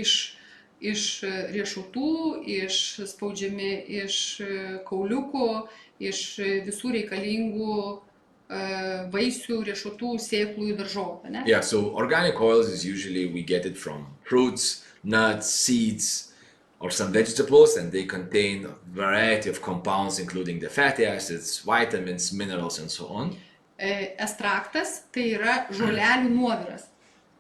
iš riešutų, spaudžiami iš kauliukų, iš visų reikalingų vaisių, riešutų, sėklų ir daržovių, ne? Yeah, so organic oils is usually we get it from fruits, nuts, seeds, or some vegetables, and they contain a variety of compounds, including the fatty acids, vitamins, minerals, and so on. Ekstraktas tai yra žolelių nuoviras.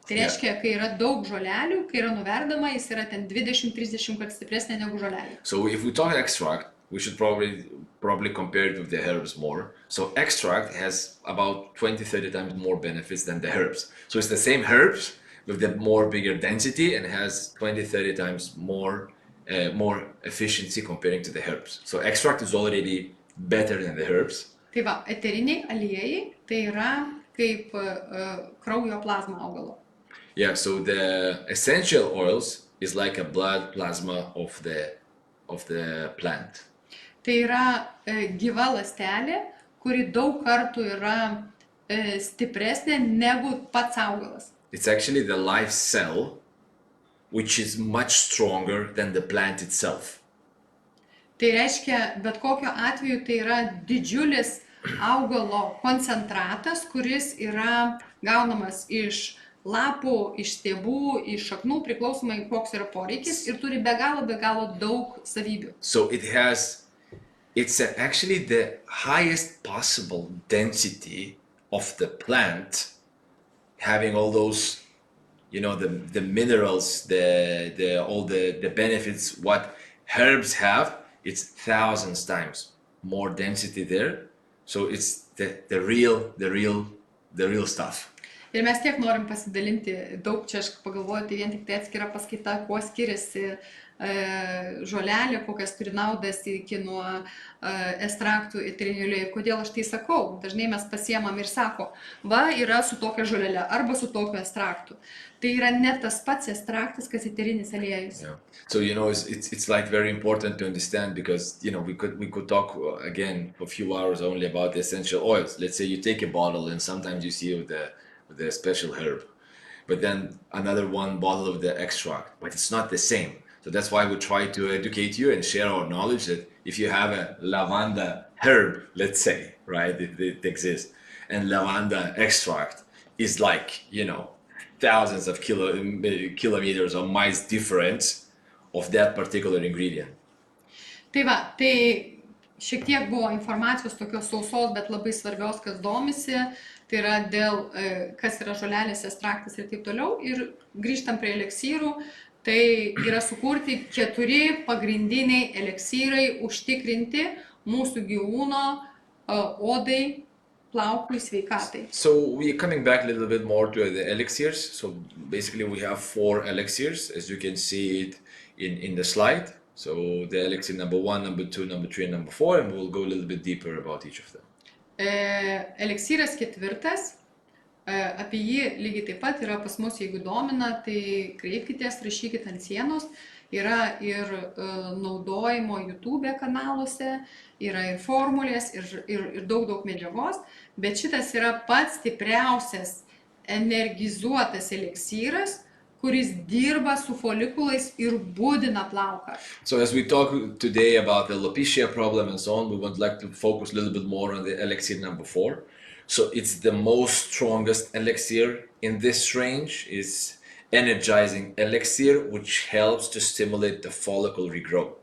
Tai reiškia, kai yra daug žolelių, kai yra nuverdama, jis yra ten 20-30 kart stipresnė negu žolelių. So if we talk extract, we should probably compare it with the herbs more. So extract has about 20-30 times more benefits than the herbs. So it's the same herbs with the more bigger density and has 20-30 times more efficiency comparing to the herbs. So extract is already better than the herbs. Tai va, eteriniai aliejai tai yra kaip kraujo plazma augalo. Yeah, so the essential oils is like a blood plasma of the plant. Tai yra gyva ląstelė, kuri daug kartų yra stipresnė negu pats augalas. It's actually the live cell, which is much stronger than the plant itself. Tai reiškia, bet kokiu atveju tai yra didžiulis augalo koncentratas, kuris yra gaunamas iš lapų, iš stiebų, iš šaknų, priklausomai koks yra poreikis ir turi be galo daug savybių. So it's actually the highest possible density of the plant, having all those, you know, the minerals, all the benefits what herbs have. It's thousands times more density there. So it's the real stuff. Ir mes tiek norim pasidalinti daug, čia aš pagalvoju, tai vien tik tai atskira paskaita, kuo skiriasi žolelė, kokias turi naudas iki nuo ekstraktų eterinių aliejų. Kodėl aš tai sakau? Dažnai mes pasiemam ir sako, va, yra su tokia žolelė arba su tokiu ekstraktu. Tai yra ne tas pats ekstraktas, kas eterinis aliejus. Yeah. So you know, it's like very important to understand, because you know we could talk again for a few hours only about the essential oils. Let's say you take a bottle and sometimes you see with the special herb, but then another one bottle of the extract, but it's not the same. So that's why we try to educate you and share our knowledge that if you have a lavanda herb, let's say, right, it exists, and lavanda extract is like, you know, thousands of kilometers or miles difference of that particular ingredient. Tai va, tai šiek tiek buvo informacijos tokios sausos, bet labai svarbios, kas domisi. Tai yra dėl, kas yra žolelės, ekstraktas ir taip toliau. Ir grįžtam prie eliksyrų. Tai yra sukurti 4 pagrindiniai eliksyrai užtikrinti mūsų gyvūno odai, plaukui, sveikatai. So we're coming back a little bit more to the elixirs. So basically we have 4 elixirs, as you can see it in the slide. So the elixir number 1, number 2, number 3, and number 4, and we'll go a little bit deeper about each of them. Eliksyras 4. Apie jį lygiai taip pat yra pas mus, jeigu domina, tai kreipkitės, rašykit ant sienos. Yra ir naudojimo YouTube kanaluose, yra ir formulės, ir daug medžiagos, bet šitas yra pats stipriausias energizuotas eliksyras, kuris dirba su folikulais ir budina plauką. So as we talk today about the alopecia problem and so on, we would like to focus a little bit more on the elixir number 4. So it's the most strongest elixir in this range. Is energizing elixir, which helps to stimulate the follicle regrow.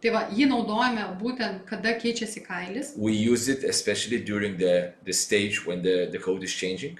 Tai va, jį naudojame būtent kada keičiasi kailis. We use it especially during the stage when the coat is changing.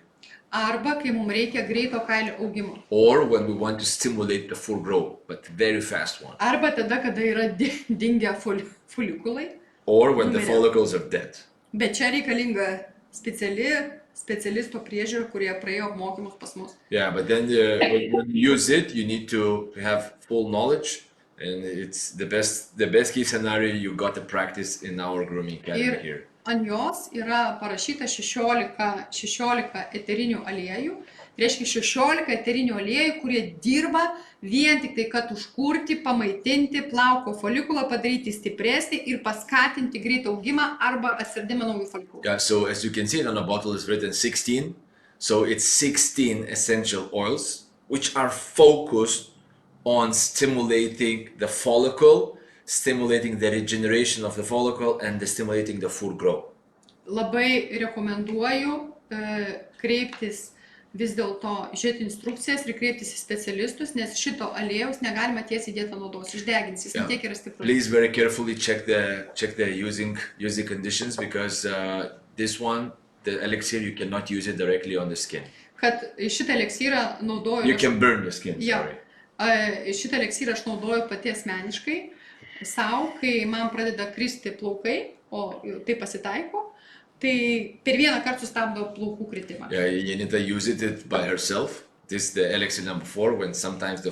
Arba kai mums reikia greito kailio augimo. Or when we want to stimulate the full grow, but very fast one. Arba tada, kada yra dingę folikulai. Or when the follicles are dead. Bet čia reikalinga specialisto priežiūra, kurie praėjo apmokymus pas mus. Yeah, but then when you use it, you need to have full knowledge, and it's the best case scenario. You got to practice in our grooming academy here. Ant jos yra parašyta 16 eterinių aliejų. Reiškia 16 eterinių aliejų, kurie dirba vien tik tai, kad užkurti, pamaitinti plauko folikulą, padaryti stipresnį ir paskatinti greitą augimą arba atsiradimą naujų folikulų. Yeah, so as you can see on the bottle is written 16. So it's 16 essential oils which are focused on stimulating the follicle, stimulating the regeneration of the follicle, and stimulating the full grow. Labai rekomenduoju kreiptis vis dėlto žiūrėti instrukcijas ir kreiptis į specialistus, nes šito aliejaus negalima tiesiai dėti naudos, išdegins, jis netiek yra stiprus. Please very carefully check the using conditions because this one, the elixir, you cannot use it directly on the skin. Kad šitą eliksyrą naudoju... You can burn the skin, sorry. Šitą eliksyrą aš naudoju pati asmeniškai sau, kai man pradeda kristi plaukai, o tai pasitaiko, tai per vieną kartą sustabdo plaukų kritimą. Yeah, you need to use it by herself. This is the elixir number 4 when sometimes the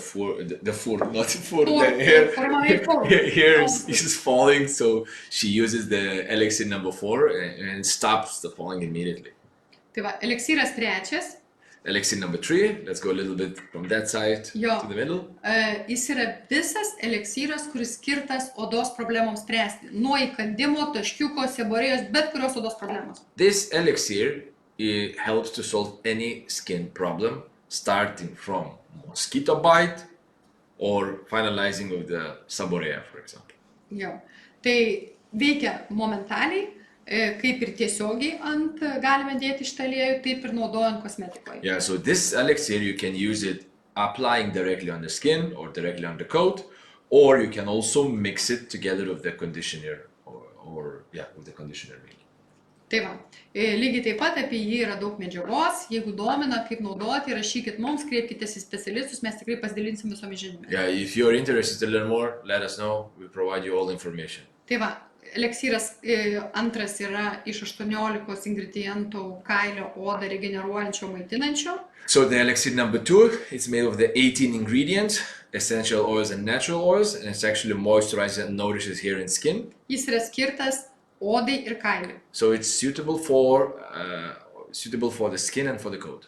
hair is falling, so she uses the elixir number 4 and stops the falling immediately. Tai va, eliksyras 3. Elixir number 3, let's go a little bit from that side to the middle. Jis yra visas eliksyras, kuris skirtas odos problemoms spręsti. Nuo įkandimo, taškiuko, seborėjos, bet kurios odos problemos. This elixir helps to solve any skin problem, starting from mosquito bite or finalizing with the seborrhea, for example. Jo. Tai veikia momentaliai, kaip ir tiesiogiai galime dėti šitą aliejų, taip ir naudojant kosmetikoje. Yeah, so this elixir you can use it applying directly on the skin or directly on the coat, or you can also mix it together with the conditioner with the conditioner. Tai va, lygiai taip pat apie jį yra daug medžiagos, jeigu domina, kaip naudoti, rašykit mums, kreipkitės į specialistus, mes tikrai pasidalinsim visomis žiniomis. Yeah, if you're interested to learn more, let us know, we provide you all the information. Tai va, eliksyras 2 yra iš 18 ingredientų kailio odą regeneruojančio, maitinančio. So the elixir number 2, it's made of the 18 ingredients, essential oils and natural oils, and it's actually moisturizes and nourishes hair and skin. Jis yra skirtas odai ir kailiui. So it's suitable for the skin and for the coat.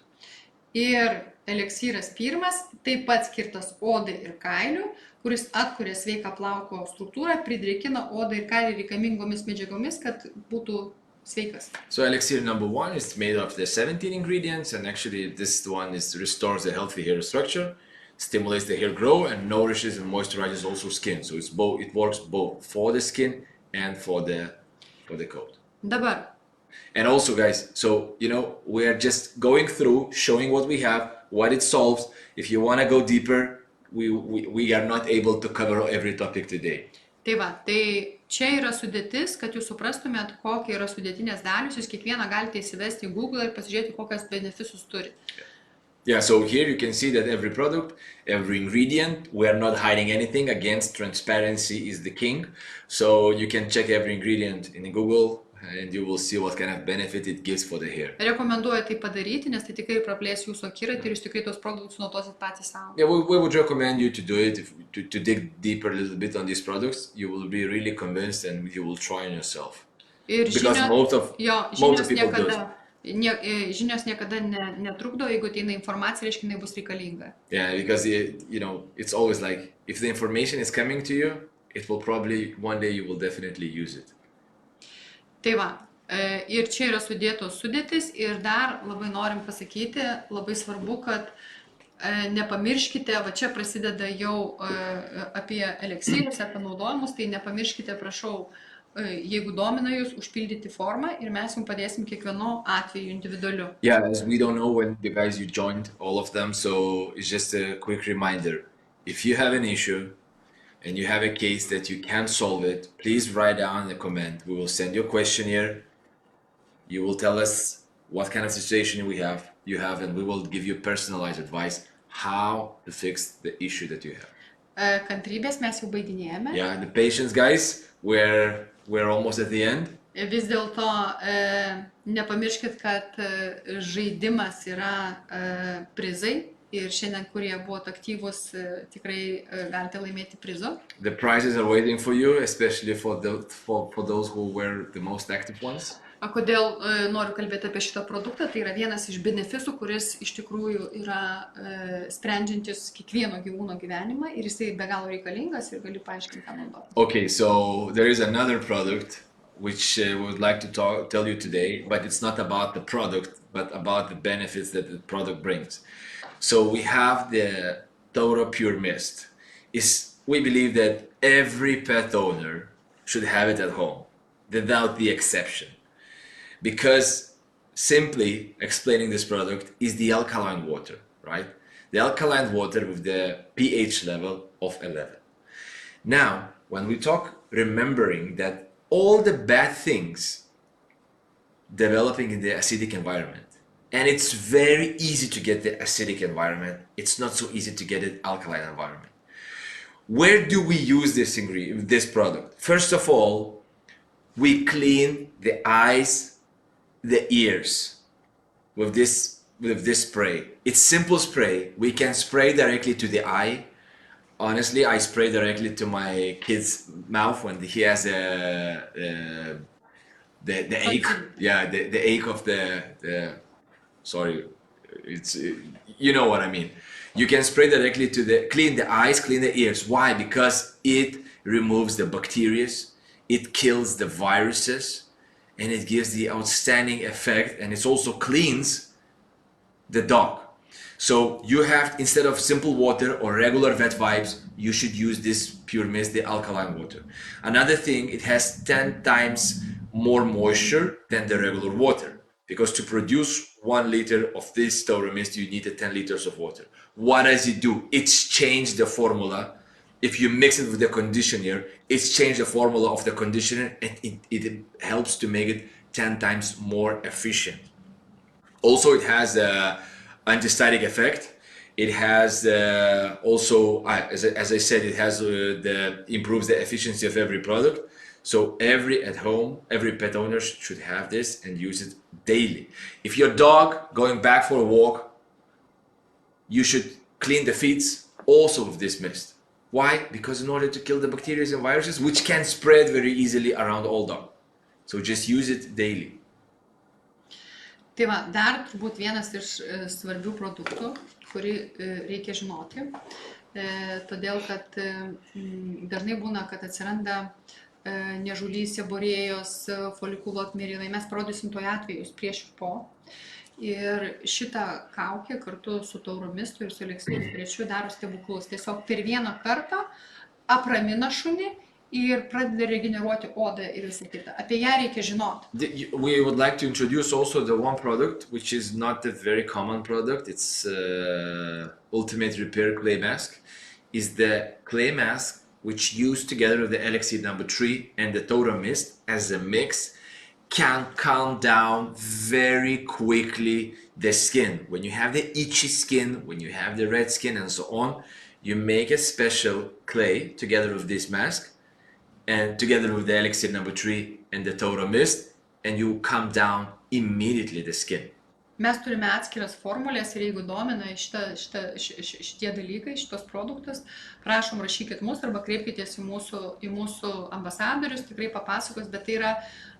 Ir eliksyras 1 taip pat skirtas odai ir kailiui, kuris atkuria sveiką plauko struktūrą, pridrėkina odą ir kailį reikalingomis medžiagomis, kad būtų sveikas. So elixir number 1 is made of the 17 ingredients, and actually this one restores the healthy hair structure, stimulates the hair grow, and nourishes and moisturizes also skin. So it works both for the skin and for the coat. Dabar. And also, guys, so we are just going through, showing what we have, what it solves. If you want to go deeper, we are not able to cover every topic today. Tai va, tai čia yra sudėtis, kad jūs suprastumėt, kokie yra sudėtinės dalys, jūs kiekvieną galite įsivesti į Google ir pasižiūrėti, kokias benefisus turi. Yeah, so here you can see that every product, every ingredient, we are not hiding anything. Against transparency is the king. So you can check every ingredient in Google and you will see what kind of benefit it gives for the hair. Rekomenduoju tai padaryti, nes tai tikrai praplės jūsų akiratį ir jūs tikrai tos produktus naudosit patys savo. Yeah, we would recommend you to do it, to dig deeper a little bit on these products. You will be really convinced and you will try on yourself. Because most of people do it. Žinios niekada netrukdo, jeigu ateina informacija, reiškia, jinai bus reikalinga. Yeah, because it's always like, if the information is coming to you, it will probably, one day you will definitely use it. Tai va, ir čia yra sudėtos sudėtis ir dar labai norim pasakyti, labai svarbu, kad nepamirškite, va čia prasideda jau apie eliksyrus, apie naudojimus, tai nepamirškite, prašau, jeigu domina jūs, užpildyti formą ir mes jums padėsim kiekvieno atveju individualiu. Yeah, as we don't know when the guys you joined, all of them, so it's just a quick reminder. If you have an issue and you have a case that you can't solve it, please write down a comment. We will send you a questionnaire. You will tell us what kind of situation you have, and we will give you personalized advice how to fix the issue that you have. Kantrybės mes jau baidinėjame. Yeah, the patience, guys, we're almost at the end. Vis dėlto nepamirškit, kad žaidimas yra prizai ir šiandien, kurie buvot aktyvus, tikrai galite laimėti prizų. The prizes are waiting for you, especially for those who were the most active ones. Kodėl noriu kalbėti apie šitą produktą, tai yra vienas iš benefisų, kuris iš tikrųjų yra sprendžiantis kiekvieno gyvūno gyvenimą ir jisai be galo reikalingas ir galiu paaiškinti, ką naudoti. Okay, so there is another product which we would like to tell you today, but it's not about the product, but about the benefits that the product brings. So we have the Tauro Pure Mist. We believe that every pet owner should have it at home, without the exception. Because simply explaining this product, is the alkaline water, right? The alkaline water with the pH level of 11. Now, when we talk, remembering that all the bad things developing in the acidic environment, and it's very easy to get the acidic environment, it's not so easy to get an alkaline environment. Where do we use this product? First of all, we clean the eyes, the ears with this spray. It's simple spray. We can spray directly to the eye. Honestly, I spray directly to my kid's mouth when he has the ache. Yeah, the ache of the sorry, it's you know what I mean. You can spray directly to clean the eyes, clean the ears. Why? Because it removes the bacteria, it kills the viruses, and it gives the outstanding effect, and it also cleans the dog. So you have, instead of simple water or regular wet wipes, you should use this pure mist, the alkaline water. Another thing, it has 10 times more moisture than the regular water, because to produce 1 liter of this Tauro mist, you need 10 liters of water. What does it do? It's changed the formula. If you mix it with the conditioner, it's changed the formula of the conditioner, and it helps to make it 10 times more efficient. Also, it has a antistatic effect. It has also, as I said, it has improves the efficiency of every product. So every pet owner should have this and use it daily. If your dog going back for a walk, you should clean the feet also with this mist. Why? Because in order to kill the bacteria and viruses, which can spread very easily around all dog. So just use it daily. Tai va, dar turbūt vienas iš svarbių produktų, kurį reikia žinoti, todėl kad dažnai būna, kad atsiranda niežulys, seborėjos, folikulo apmirimai. Mes parodysim toj atvejus prieš ir po. Ir šitą kaukę kartu su Tauro mistu ir su Elixiru trečiu daro stebuklus. Tiesiog per vieną kartą apramina šunį ir pradeda regeneruoti odą ir visą kitą. Apie ją reikia žinoti. We would like to introduce also the one product, which is not a very common product. It's Ultimate Repair Clay Mask. Is the clay mask which used together with the Elixir number 3 and the Tauro mist as a mix can calm down very quickly the skin. When you have the itchy skin, when you have the red skin and so on, you make a special clay together with this mask and together with the Elixir number 3 and the Tauro mist, and you calm down immediately the skin. Mes turime atskiras formulės ir jeigu domina šitie dalykai, šitos produktus, prašom rašykit mus arba kreipkitės į mūsų ambasadorius, tikrai papasakos, bet tai yra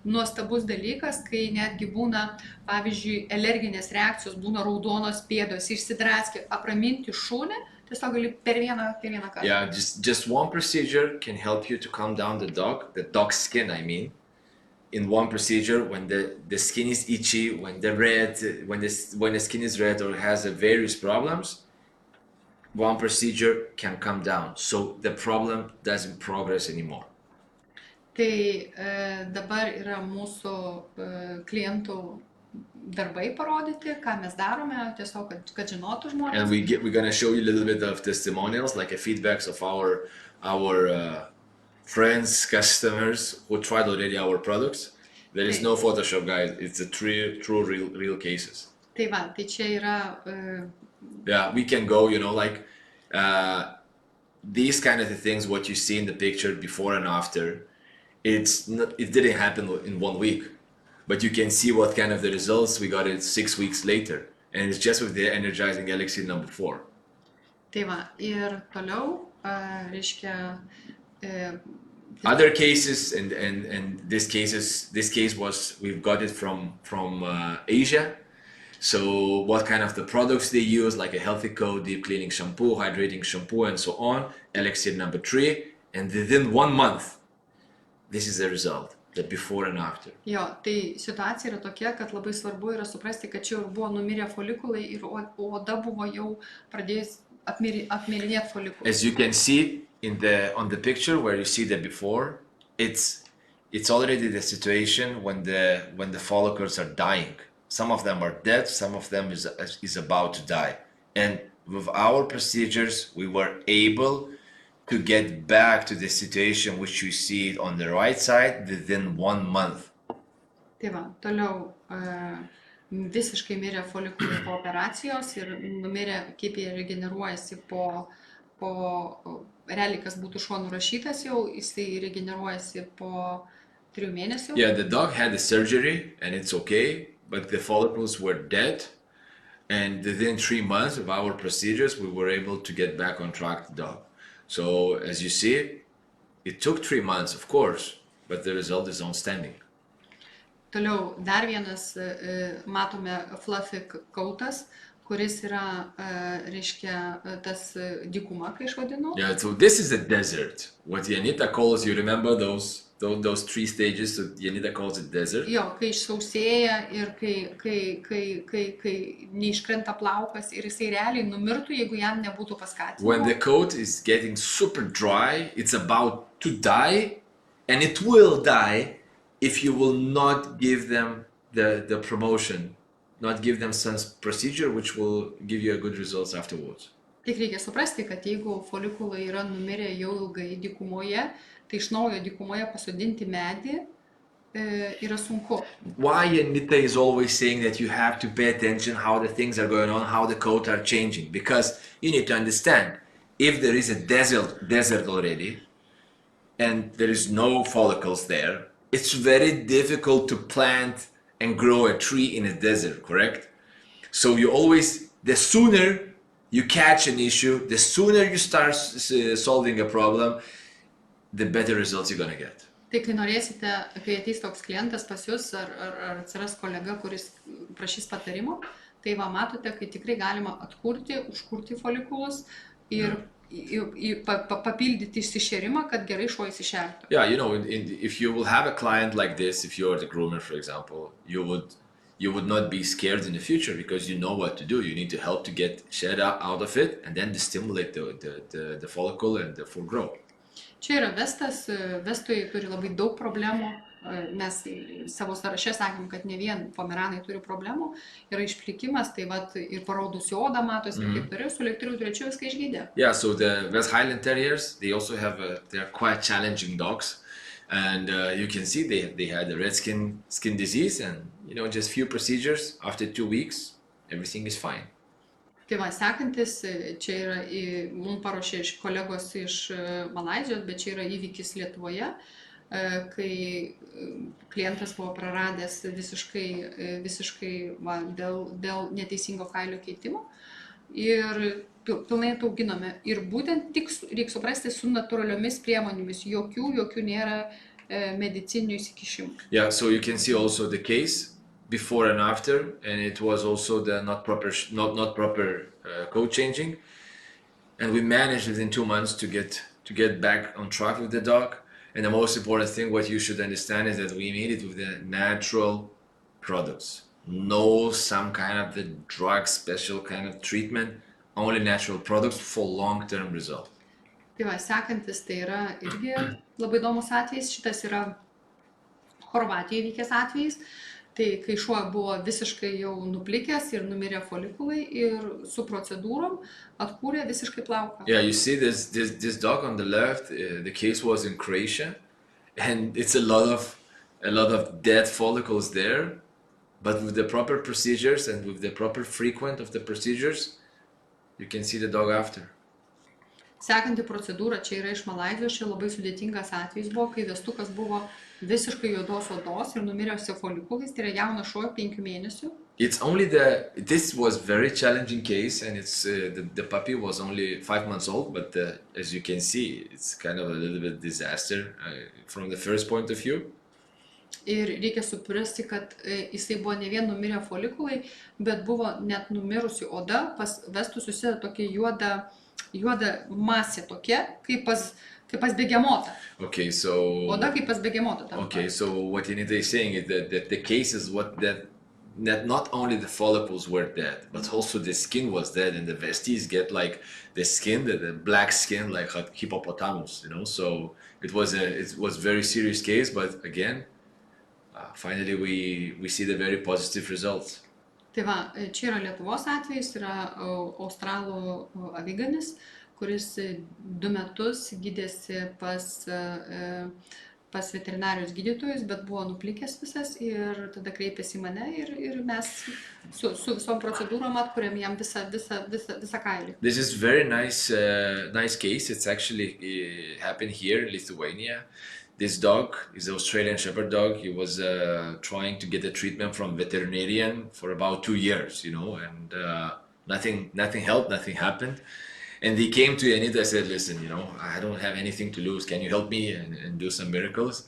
nuostabus dalykas, kai netgi būna, pavyzdžiui, alerginės reakcijos, būna raudonos pėdos, išsidraskė, apraminti šunį, tiesiog gali per vieną kartą. Yeah, just one procedure can help you to calm down the dog's skin, I mean. In one procedure, when the skin is itchy, when the skin is red or has various problems, one procedure can calm down, so the problem doesn't progress anymore. Tai dabar yra mūsų klientų darbai parodyti, ką mes darome, tiesiog, kad žinotų žmonės. And we're gonna show you a little bit of testimonials, like feedbacks of our friends, customers who tried already our products. There is no Photoshop, guys. It's a true, real cases. Tai va, tai čia yra... Yeah, we can go, like these kind of things, what you see in the picture before and after, it didn't happen in 1 week. But you can see what kind of the results we got it 6 weeks later. And it's just with the energizing Elixir number 4. Tai va, ir toliau, reiškia... Other cases, and this case was, we've got it from Asia. So what kind of the products they use, like a healthy coat, deep cleaning shampoo, hydrating shampoo, and so on, Elixir number 3, and within 1 month, this is the result, the before and after. Jo, tai situacija yra tokia, kad labai svarbu yra suprasti, kad čia jau buvo numirę folikulai ir oda buvo jau pradėjus apmirinėti folikulai. As you can see on the picture where you see the before, it's already the situation when the follicles are dying. Some of them are dead, some of them is about to die. And with our procedures, we were able to get back to the situation which you see it on the right side within 1 month. Tai va, toliau visiškai mirė folikulai po operacijos ir numirė, kaip jie regeneruojasi po realiai, kas būtų šuo nurašytas jau, jisai regeneruojasi po 3 mėnesių. Yeah, the dog had the surgery and it's okay, but the follicles were dead. And within 3 months of our procedures, we were able to get back on track the dog. So as you see, it took 3 months, of course, but the result is outstanding. Toliau dar vienas, matome fluffy coatas, kuris yra, reiškia, tas dykuma, kai aš vadinu. Yeah, so this is a desert. What Janita calls, you remember those 3 stages, so Janita calls it desert. Jo, kai išsausėja ir kai neiškrenta plaukas ir jisai realiai numirtų, jeigu jam nebūtų paskatinimo. When the coat is getting super dry, it's about to die, and it will die if you will not give them the promotion, not give them some procedure which will give you a good results afterwards. Tik reikia suprasti, kad jeigu folikulai yra numirę jau ilgai dykumoje, tai iš naujo dykumoje pasodinti medį yra sunku. Why Anita is always saying that you have to pay attention how the things are going on, how the coat are changing, because you need to understand, if there is a desert already and there is no follicles there, it's very difficult to plant and grow a tree in a desert, correct? So you always, the sooner you catch an issue, the sooner you start solving a problem, the better results you're gonna get. Tai kai norėsite, kai ateis toks klientas pas jūs ar atsiras kolega, kuris prašys patarimo, tai va matote, kai tikrai galima atkurti, užkurti folikulus ir papildyti išsišėrimą, kad gerai šuo įsišertų. Yeah, you know, if you will have a client like this, if you're the groomer, for example, you would not be scared in the future because you know what to do. You need to help to get shed out of it and then to stimulate the follicle and the full growth. Čia yra vestas, vestojai turi labai daug problemų, mes savo sąraše sakėm, kad ne vien pomeranai turi problemų, yra išplikimas, tai vat ir paraudusi oda matosi, kaip turiu, su Elixir trečiu viską išgydė. Yeah, so the West Highland Terriers, they also have, they're quite challenging dogs, and you can see they had a red skin disease, and you know, just few procedures, after 2 weeks, everything is fine. Tai va, sekantis, čia yra, mums paruošė kolegos iš Malaizijos, bet čia yra įvykis Lietuvoje, kai klientas buvo praradęs visiškai va, dėl neteisingo kailio keitimo ir pilnai atauginome. Ir būtent tik reikia suprasti su natūraliomis priemonėmis, jokių nėra medicininių įsikišimų. Yeah, so you can see also the case before and after, and it was also the not proper coat changing, and we managed within 2 months to get back on track with the dog. And the most important thing, what you should understand, is that we made it with the natural products, no some kind of the drug special kind of treatment, only natural products for long-term result. Tai va, sekantis tai yra irgi labai įdomus atvejis, šitas yra Chorvatijoje vykęs atvejis. Tai kai šuo buvo visiškai jau nuplikęs ir numirė folikulai ir su procedūrom atkūrė visiškai plauką. Yeah, you see this dog on the left, the case was in Croatia, and it's a lot of dead follicles there, but with the proper procedures and with the proper frequent of the procedures, you can see the dog after. Sekanti procedūra čia yra iš Malaizijos, čia labai sudėtingas atvejis buvo, kai vestukas buvo visiškai juodos odos ir numirėsi folikulais, tai yra jaunas šuo 5 mėnesių. It's only this was very challenging case, and it's the puppy was only 5 months old, but as you can see, it's kind of a little bit disaster from the first point of view. Ir reikia suprasti, kad jisai buvo ne vien numirę folikulai, bet buvo net numirusi oda, pas vestų susideda tokia juoda masė tokia, kaip pas begemotą. Okay, so Oda kaip pas begemotą. Okay, so what Anita is saying is that the case is that not only the follicles were dead, but also the skin was dead, and the vesties get like the skin, the black skin, like a hippopotamus, you know. So it was very serious case, but again, finally we see the very positive results. Tai va, čia yra Lietuvos atvejis, yra australų aviganis, kuris 2 metus gydėsi pas veterinarius gydytojus, bet buvo nuplikęs visas ir tada kreipėsi į mane ir mes su visom procedūrom atkuriam jam visą kailį. This is very nice case. It's actually happened here in Lithuania. This dog is an Australian Shepherd dog. He was trying to get a treatment from veterinarian for about 2 years, you know, and nothing helped, nothing happened. And he came to Anita and said, listen, you know, I don't have anything to lose. Can you help me and do some miracles?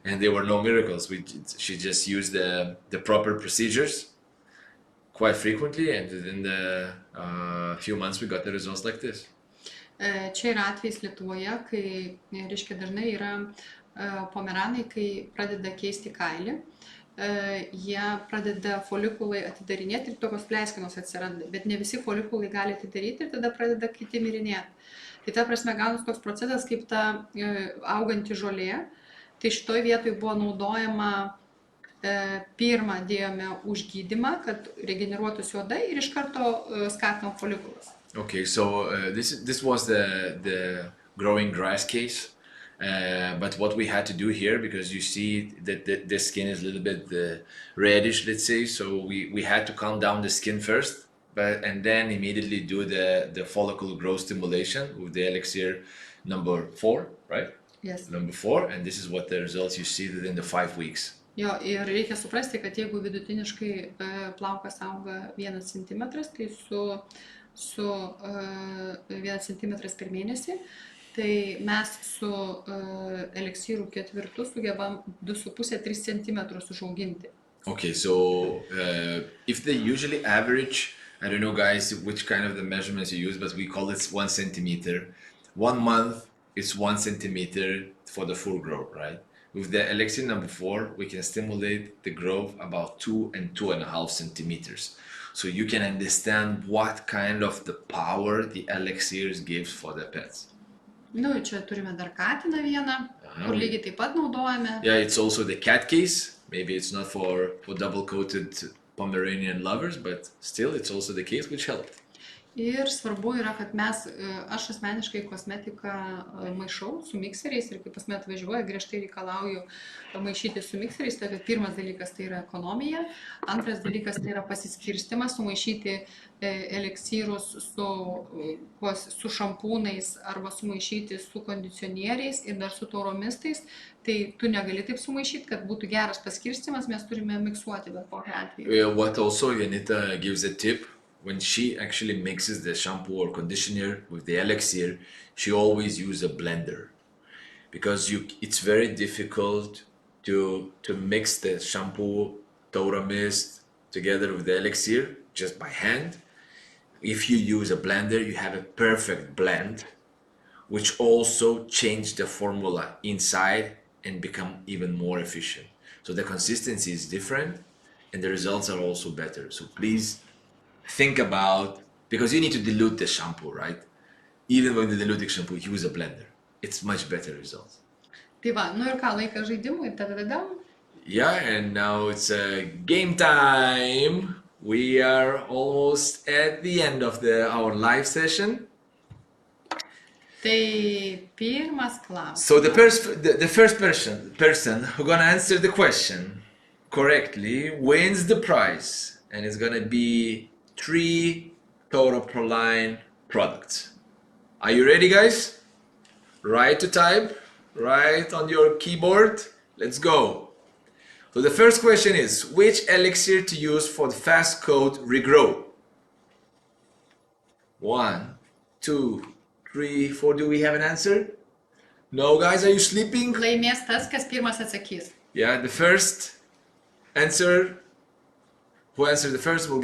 And there were no miracles. She just used the proper procedures quite frequently, and within the few months we got the results like this. Čia yra atvejis Lietuvoje, kai, reiškia, dažnai yra pomeranai, kai pradeda keisti kailį, jie pradeda folikulai atidarinėti ir tokios pleiskanos atsiranda, bet ne visi folikulai gali atidaryti ir tada pradeda kiti mirinėti. Tai ta prasme gaunas toks procesas kaip ta auganti žolė, tai šitoj vietoj buvo naudojama, pirmą dėjome užgydymą, kad regeneruotųsi oda ir iš karto skatinom folikulas. Okay, so this was the growing grass case, but what we had to do here, because you see that the skin is a little bit reddish, let's say, so we had to calm down the skin first, and then immediately do the follicle growth stimulation with the Elixir number 4, right? Yes. Number 4, and this is what the results you see within the 5 weeks. Jo, ir reikia suprasti, kad jeigu vidutiniškai plaukas auga 1 cm, tai su 1 cm per mėnesį, tai mes su Elixiru 4 sugebam 2,5-3 cm užauginti. Okay, so if they usually average, I don't know guys which kind of the measurements you use, but we call it 1 centimeter. 1 month it's 1 centimeter for the full growth, right? With the Elixir number 4, we can stimulate the growth about 2 and 2.5 centimeters. So you can understand what kind of the power the Elixir gives for the pets. Nu, čia turime dar katiną vieną, kur lygiai taip pat naudojame. Yeah, it's also the cat case. Maybe it's not for double-coated Pomeranian lovers, but still it's also the case which helped. Ir svarbu yra, kad aš asmeniškai kosmetiką maišau su mikseriais ir kai pas mane atvažiuoja, griežtai reikalauju maišyti su mikseriais. Tai pirmas dalykas tai yra ekonomija, antras dalykas tai yra pasiskirstimas, sumaišyti eliksyrus su šampūnais arba sumaišyti su kondicionieriais ir dar su tauromistais. Tai tu negali taip sumaišyti, kad būtų geras paskirstimas, mes turime miksuoti bet kokiu atveju. What also Janita gives a tip. When she actually mixes the shampoo or conditioner with the Elixir, she always uses a blender, because it's very difficult to mix the shampoo, Taura mist together with the Elixir just by hand. If you use a blender, you have a perfect blend, which also change the formula inside and become even more efficient. So the consistency is different and the results are also better. So please think about, because you need to dilute the shampoo, right? Even when you dilute the shampoo, use a blender. It's much better results. Tai va, nu ir ką, laikas žaidimui, tada. Yeah, and now it's game time. We are almost at the end of our live session. Tai pirmas klausimas. So the first person who gonna answer the question correctly wins the prize, and it's gonna be 3 Taura Proline products. Are you ready, guys? Right to type, right on your keyboard. Let's go. So the first question is, which elixir to use for the fast coat regrow? 1, 2, 3, 4. Do we have an answer? No, guys, are you sleeping? Laimės tas, kas pirmas atsakys. Yeah, the first answer. Who answered the first will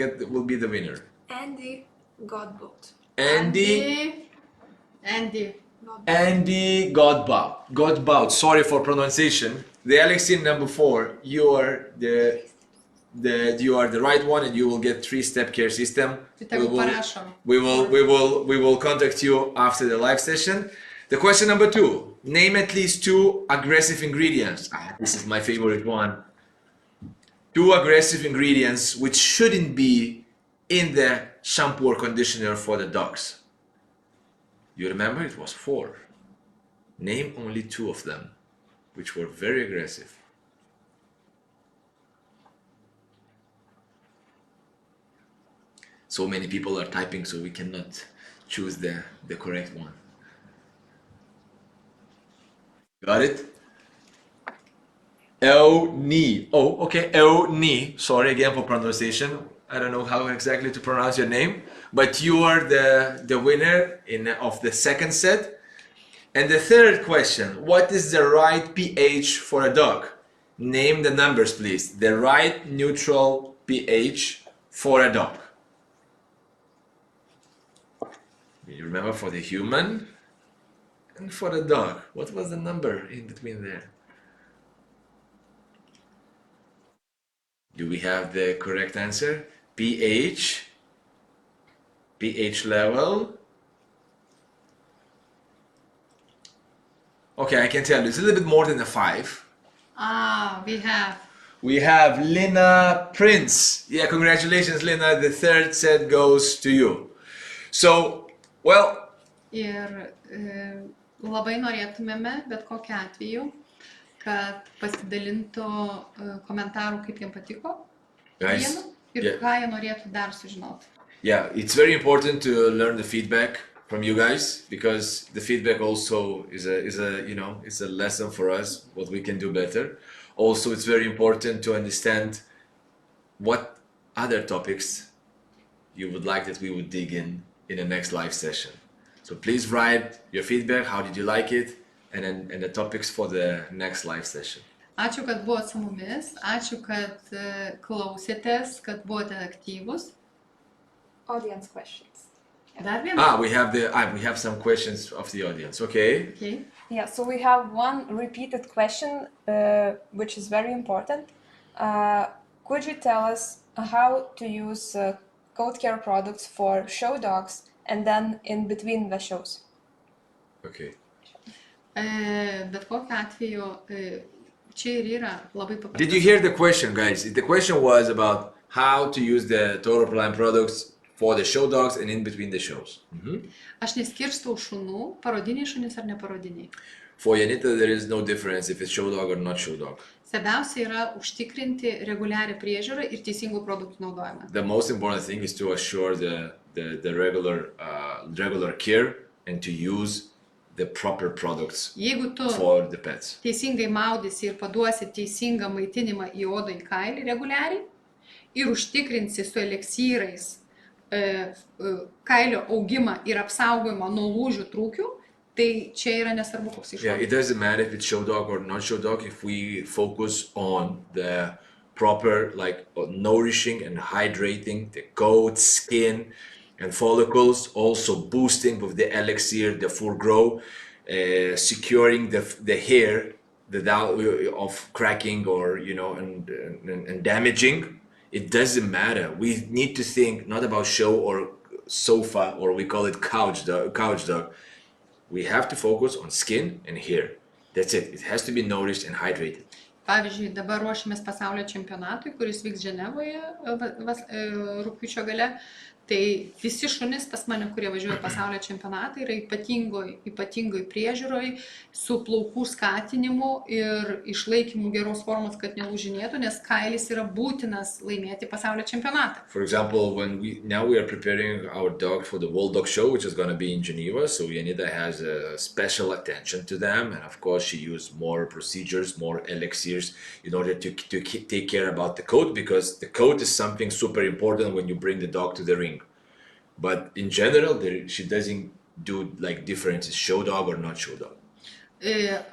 be the winner. Andy Godbout. Andy Godbout. Godbout. Sorry for pronunciation. The Elixir number 4. You are the right one, and you will get 3-step care system. We will contact you after the live session. The question number 2. Name at least 2 aggressive ingredients. This is my favorite one. 2 aggressive ingredients which shouldn't be in the shampoo or conditioner for the dogs. You remember it was 4. Name only 2 of them, which were very aggressive. So many people are typing, so we cannot choose the correct one. Got it? Ni. Oh, okay. Ni. Sorry again for pronunciation. I don't know how exactly to pronounce your name, but you are the winner of the second set. And the third question, what is the right pH for a dog? Name the numbers, please. The right neutral pH for a dog. You remember for the human and for the dog. What was the number in between there? Do we have the correct answer? pH level. Okay, I can tell you, it's a little bit more than a 5. We have Lina Prince. Yeah, congratulations, Lina. The third set goes to you. So, well. Ir labai norėtumėme, bet kokiu atveju, kad pasidalintų komentarų, kaip jiems patiko. Guys, ir ką jie norėtų dar sužinoti. Yeah, it's very important to learn the feedback from you guys, because the feedback also is a lesson for us, what we can do better. Also, it's very important to understand what other topics you would like that we would dig in the next live session. So please write your feedback, how did you like it, and the topics for the next live session. Ačiū, kad buvote su mumis, ačiū, kad klausėtės, kad buvote aktyvus. Audience questions. We have some questions of the audience. Okay. Yeah, so we have one repeated question, which is very important. Could you tell us how to use coat care products for show dogs and then in between the shows? Okay. Bet kokiu atveju, čia ir yra labai paprasta. Did you hear the question, guys? The question was about how to use the total line products for the show dogs and in between the shows. Aš neskirstau šunų, parodiniai šunys ar neparodiniai. For Janita, there is no difference if it's show dog or not show dog. Svarbiausia yra užtikrinti reguliarią priežiūrą ir teisingų produktų naudojimą. The most important thing is to assure the regular care and to use the proper products for the pets. Teisingai maudysi ir paduosi teisingą maitinimą į odą, į kailį reguliariai ir užtikrinsi su eliksirais kailio augimą ir apsaugojimą nuo lūžių trūkių, tai čia yra nesvarbu koks iššūkis. Yeah, it doesn't matter if it's show dog or not show dog if we focus on the proper nourishing and hydrating the coat, skin and follicles, also boosting with the Elixir, the full grow, securing the hair of cracking or and damaging. It doesn't matter. We need to think not about show or sofa, or we call it couch dog. We have to focus on skin and hair. That's it. It has to be nourished and hydrated. Pavyzdžiui, dabar ruošiamės pasaulio čempionatui, kuris vyks Ženevoje rugpjūčio gale. Tai visi šunys pas mane, kurie važiuoja pasaulio čempionatą, yra ypatingoj priežiūroj, su plaukų skatinimu ir išlaikymu geros formos, kad nelūžinėtų, nes kailis yra būtinas laimėti pasaulio čempionatą. For example, now we are preparing our dog for the World Dog Show, which is going to be in Geneva. So Janita has a special attention to them, and of course she used more procedures, more elixirs in order to take care about the coat, because the coat is something super important when you bring the dog to the ring. But in general, she doesn't do differences, show dog or not show dog.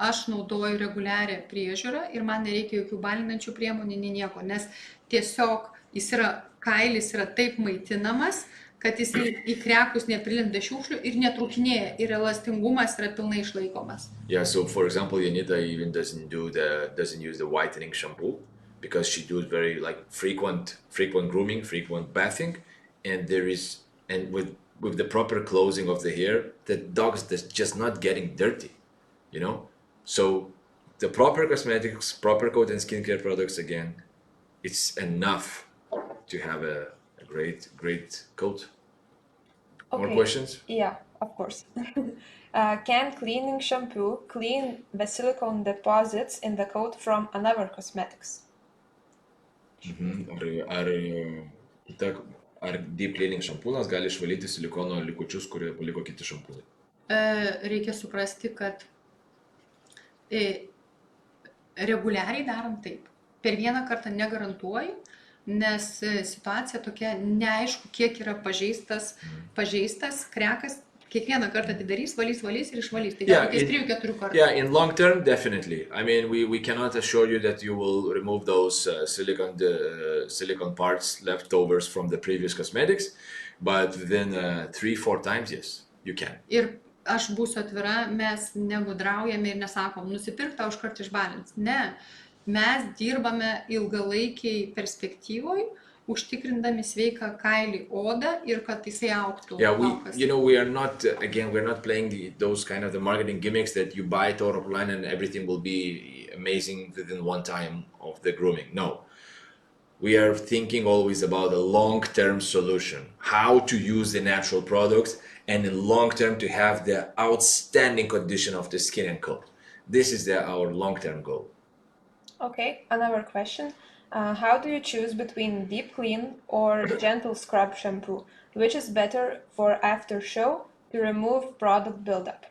Aš naudoju reguliarią priežiūrą ir man nereikia jokių balinančių priemonių, nieko, nes tiesiog kailis yra taip maitinamas, kad jis į krekus neprilinda šiukšlių ir netrūkinėja ir elastingumas yra pilnai išlaikomas. Yeah, so for example, Janita even doesn't use the whitening shampoo because she does very frequent grooming, frequent bathing, and with the proper closing of the hair, the dog is just not getting dirty, So the proper cosmetics, proper coat and skincare products, again, it's enough to have a great coat. More questions? Yeah, of course. Can cleaning shampoo clean the silicone deposits in the coat from another cosmetics? Ar deep cleaning šampūnas gali išvalyti silikono likučius, kurie paliko kiti šampūnai? Reikia suprasti, kad reguliariai darom taip. Per vieną kartą negarantuoju, nes situacija tokia neaišku, kiek yra pažeistas krekas. Kiekvieną kartą atidarys, valys ir išvalys. Tai reikės 3-4 kartų. Yeah, in long term, definitely. I mean, we cannot assure you that you will remove those silicone parts leftovers from the previous cosmetics, but within 3-4 times, yes, you can. Ir aš būsiu atvira, mes negudraujame ir nesakom, nusipirk tau iškart išbalins. Ne, mes dirbame ilgalaikiai perspektyvoj, užtikrindami sveiką kailį odą ir kad jisai augtų. Yeah, we are not, again, we're not playing those kind of the marketing gimmicks that you buy Tauroplan and everything will be amazing within one time of the grooming. No. We are thinking always about a long-term solution, how to use the natural products and in long-term to have the outstanding condition of the skin and coat. This is our long-term goal. Okay, another question. How do you choose between deep clean or gentle scrub shampoo? Which is better for after show to remove product buildup?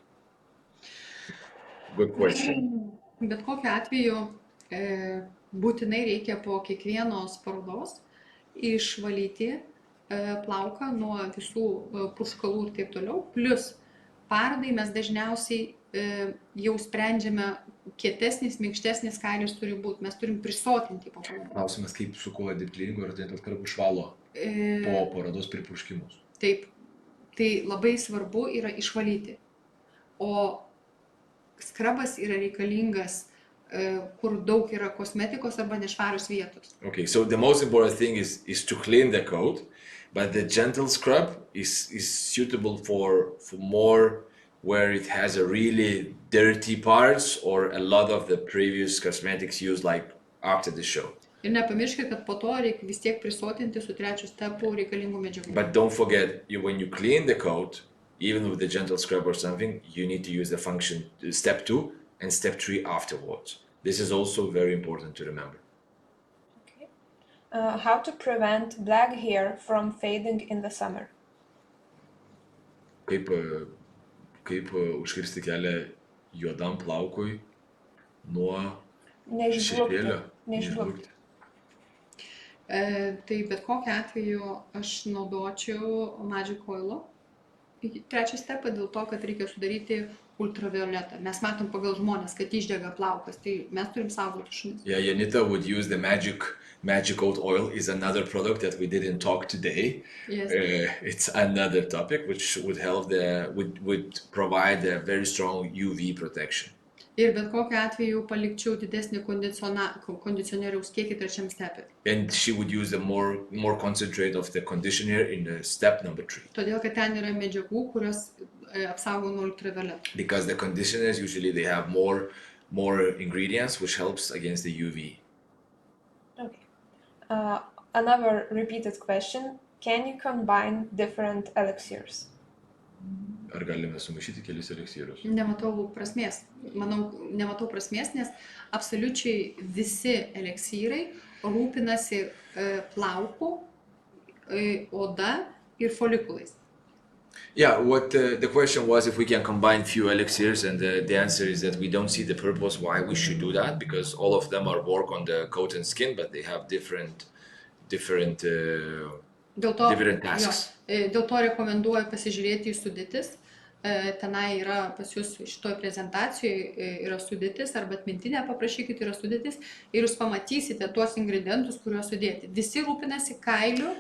Good question. Bet kokiu atveju būtinai reikia po kiekvienos parodos išvalyti plauką nuo visų purškalų ir taip toliau. Plus parodai mes dažniausiai jau sprendžiame kietesnis, minkštesnis kailis turi būti. Mes turim prisotinti po parodos. Klausimas, kaip su kuo deep cleaningu ir gentle scrub išvalo po parodos pripurškimus. Taip. Tai labai svarbu yra išvalyti. O skrabas yra reikalingas, kur daug yra kosmetikos arba nešvarios vietos. Okay, so the most important thing is to clean the coat, but the gentle scrub is suitable for more where it has a really dirty parts or a lot of the previous cosmetics used like after the show. Ir nepamirškite, kad po to reikia vis tiek prisotinti su trečiu stepu reikalingų medžiagų. But don't forget, when you clean the coat, even with the gentle scrub or something, you need to use the function step 2 and step 3 afterwards. This is also very important to remember. Okay. How to prevent black hair from fading in the summer? Kaip užkirsti kelią juodam plaukui nuo šešėlio neišblukti. Tai bet kokiu atveju aš naudočiau magic oil'o. Trečią stepą dėl to, kad reikia sudaryti ultravioletą. Mes matom pagal žmonės, kad išdega plaukas, tai mes turim saugoti šunis. Yeah, Janita would use the magic oat oil is another product that we didn't talk today. Yes. It's another topic which would help would provide a very strong UV protection. Ir bet kokiu atveju palikčiau didesnį kondicionieriaus kiekį trečiam stepė. And she would use the more concentrate of the conditioner in the step number 3. Todėl, kad ten yra medžiagų, kurios apsaugo nuo ultravioleto. Because the conditioners usually they have more ingredients which helps against the UV. Okay. Another repeated question. Can you combine different elixirs? Ar galime sumaišyti kelis eliksyrus? Nematau prasmės. Nematau prasmės, nes absoliučiai visi eliksyrai rūpinasi plauku, oda ir folikulais. Yeah, what the question was if we can combine few elixirs, and the answer is that we don't see the purpose why we should do that, because all of them are work on the coat and skin, but they have different tasks. Dėl to rekomenduoju pasižiūrėti į sudėtis. Tenai yra pas jūs šitoj prezentacijoje yra sudėtis, arba atmintinę paprašykite, yra sudėtis ir jūs pamatysite tuos ingredientus, kuriuos sudėti. Visi rūpinasi kailiu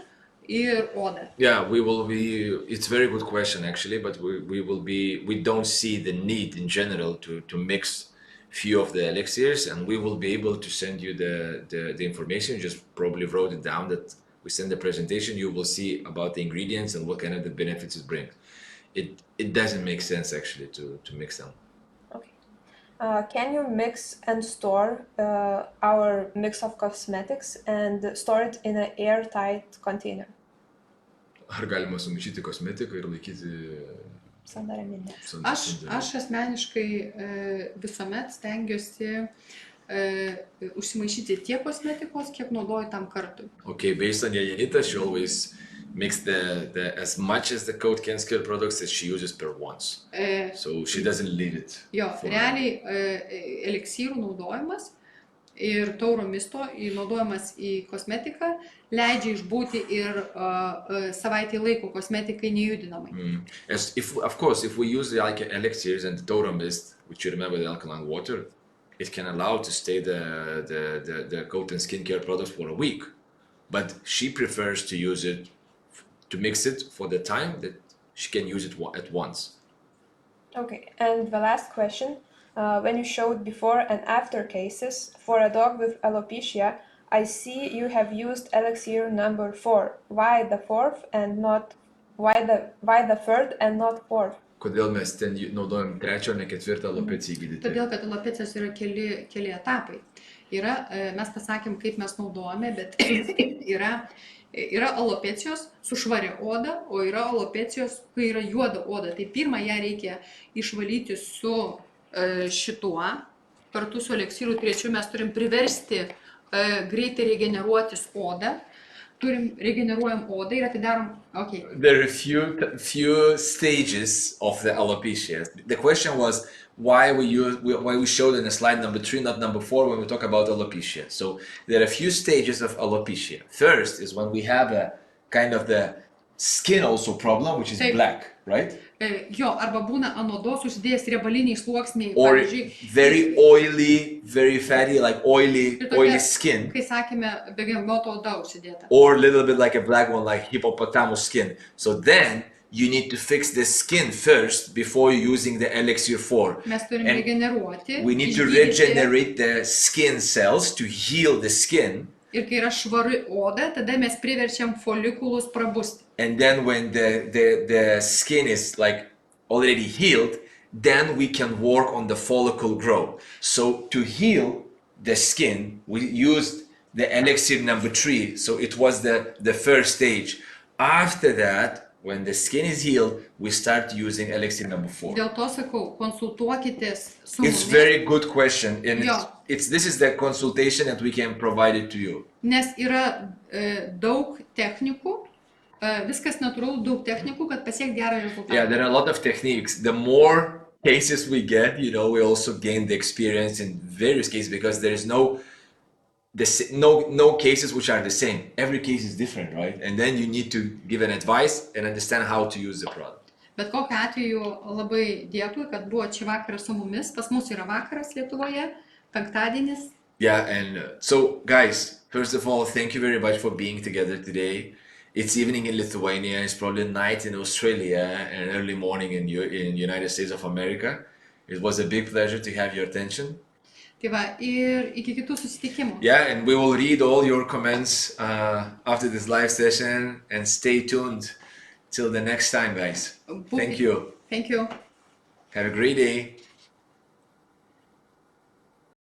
ir oda. Yeah, it's a very good question actually, but we don't see the need in general to mix few of the elixirs, and we will be able to send you the information. Just probably wrote it down that we send the presentation, you will see about the ingredients and what kind of the benefits it brings. It doesn't make sense actually to mix them. Okay. Can you mix and store our mix of cosmetics and store it in an airtight container? Ar galima sumaišyti kosmetiką ir laikyti Sandaraminde. Aš asmeniškai visuomet stengiuosi užsimaišyti tiek kosmetikos, kiek naudoju tam kartui. Okay, based on Janita, she always makes the as much as the coat can skill products as she uses per once. So she doesn't leave it. Jo, realiai eliksyrų naudojimas ir tauro misto naudojimas į kosmetiką leidžia išbūti ir savaitį laiko kosmetikai nejudinamai. Of course, if we use like elixirs and the tauro mist, which you remember the alkaline water, it can allow to stay the coat and skincare products for a week. But she prefers to use it, to mix it for the time that she can use it at once. Okay, and the last question. When you showed before and after cases for a dog with alopecia, I see you have used Elixir number 4. Why the fourth and not why the third and not fourth? Kodėl mes ten naudojam trečią, o ne ketvirtą alopeciją gydyti? Todėl, kad alopecijos yra keli etapai. Mes pasakėm, kaip mes naudojame, bet yra alopecijos su švaria oda, o yra alopecijos, kai yra juoda oda. Tai pirmą ją reikia išvalyti su šituo, kartu su eliksiru trečiu mes turim priversti greitai regeneruotis odą. Regeneruojam odą ir atidarom. Okay. There are few stages of the alopecia. The question was why we showed in the slide number 3, not number 4, when we talk about alopecia. So there are a few stages of alopecia. First is when we have a kind of the skin also problem, which is black, right? Jo, arba būna ant odos užsidėjęs riebaliniai sluoksniai, or pavyzdžiui, very oily, very fatty, like oily skin. Kai sakėme, begemoto oda užsidėta. Or a little bit like a black one, like hippopotamus skin. So then you need to fix the skin first before using the Elixir 4. Mes turim regeneruoti. We need to regenerate the skin cells to heal the skin. Ir kai yra švari oda, tada mes priverčiam folikulus prabusti. And then when the skin is like already healed, then we can work on the follicle growth. So to heal the skin, we used the Elixir number 3. So it was the first stage. After that, when the skin is healed, we start using Elixir number 4. Dėl to sakau, konsultuokitės su mumis. It's very good question, and this is the consultation that we can provide it to you. Nes yra daug technikų, viskas natūralu, daug technikų, kad pasiekti gerą rezultatą. Yeah, there are a lot of techniques. The more cases we get, we also gain the experience in various cases, because there is no cases which are the same. Every case is different, right? And then you need to give an advice and understand how to use the product. Bet kokiu atveju labai dėkui, kad buvo šį vakarą su mumis. Pas mus yra vakaras Lietuvoje, penktadienis. Yeah, and so guys, first of all, thank you very much for being together today. It's evening in Lithuania, it's probably night in Australia, and early morning in United States of America. It was a big pleasure to have your attention. Tai va, ir iki kitų susitikimų. Yeah, and we will read all your comments after this live session, and stay tuned till the next time, guys. Thank you. Thank you. Have a great day.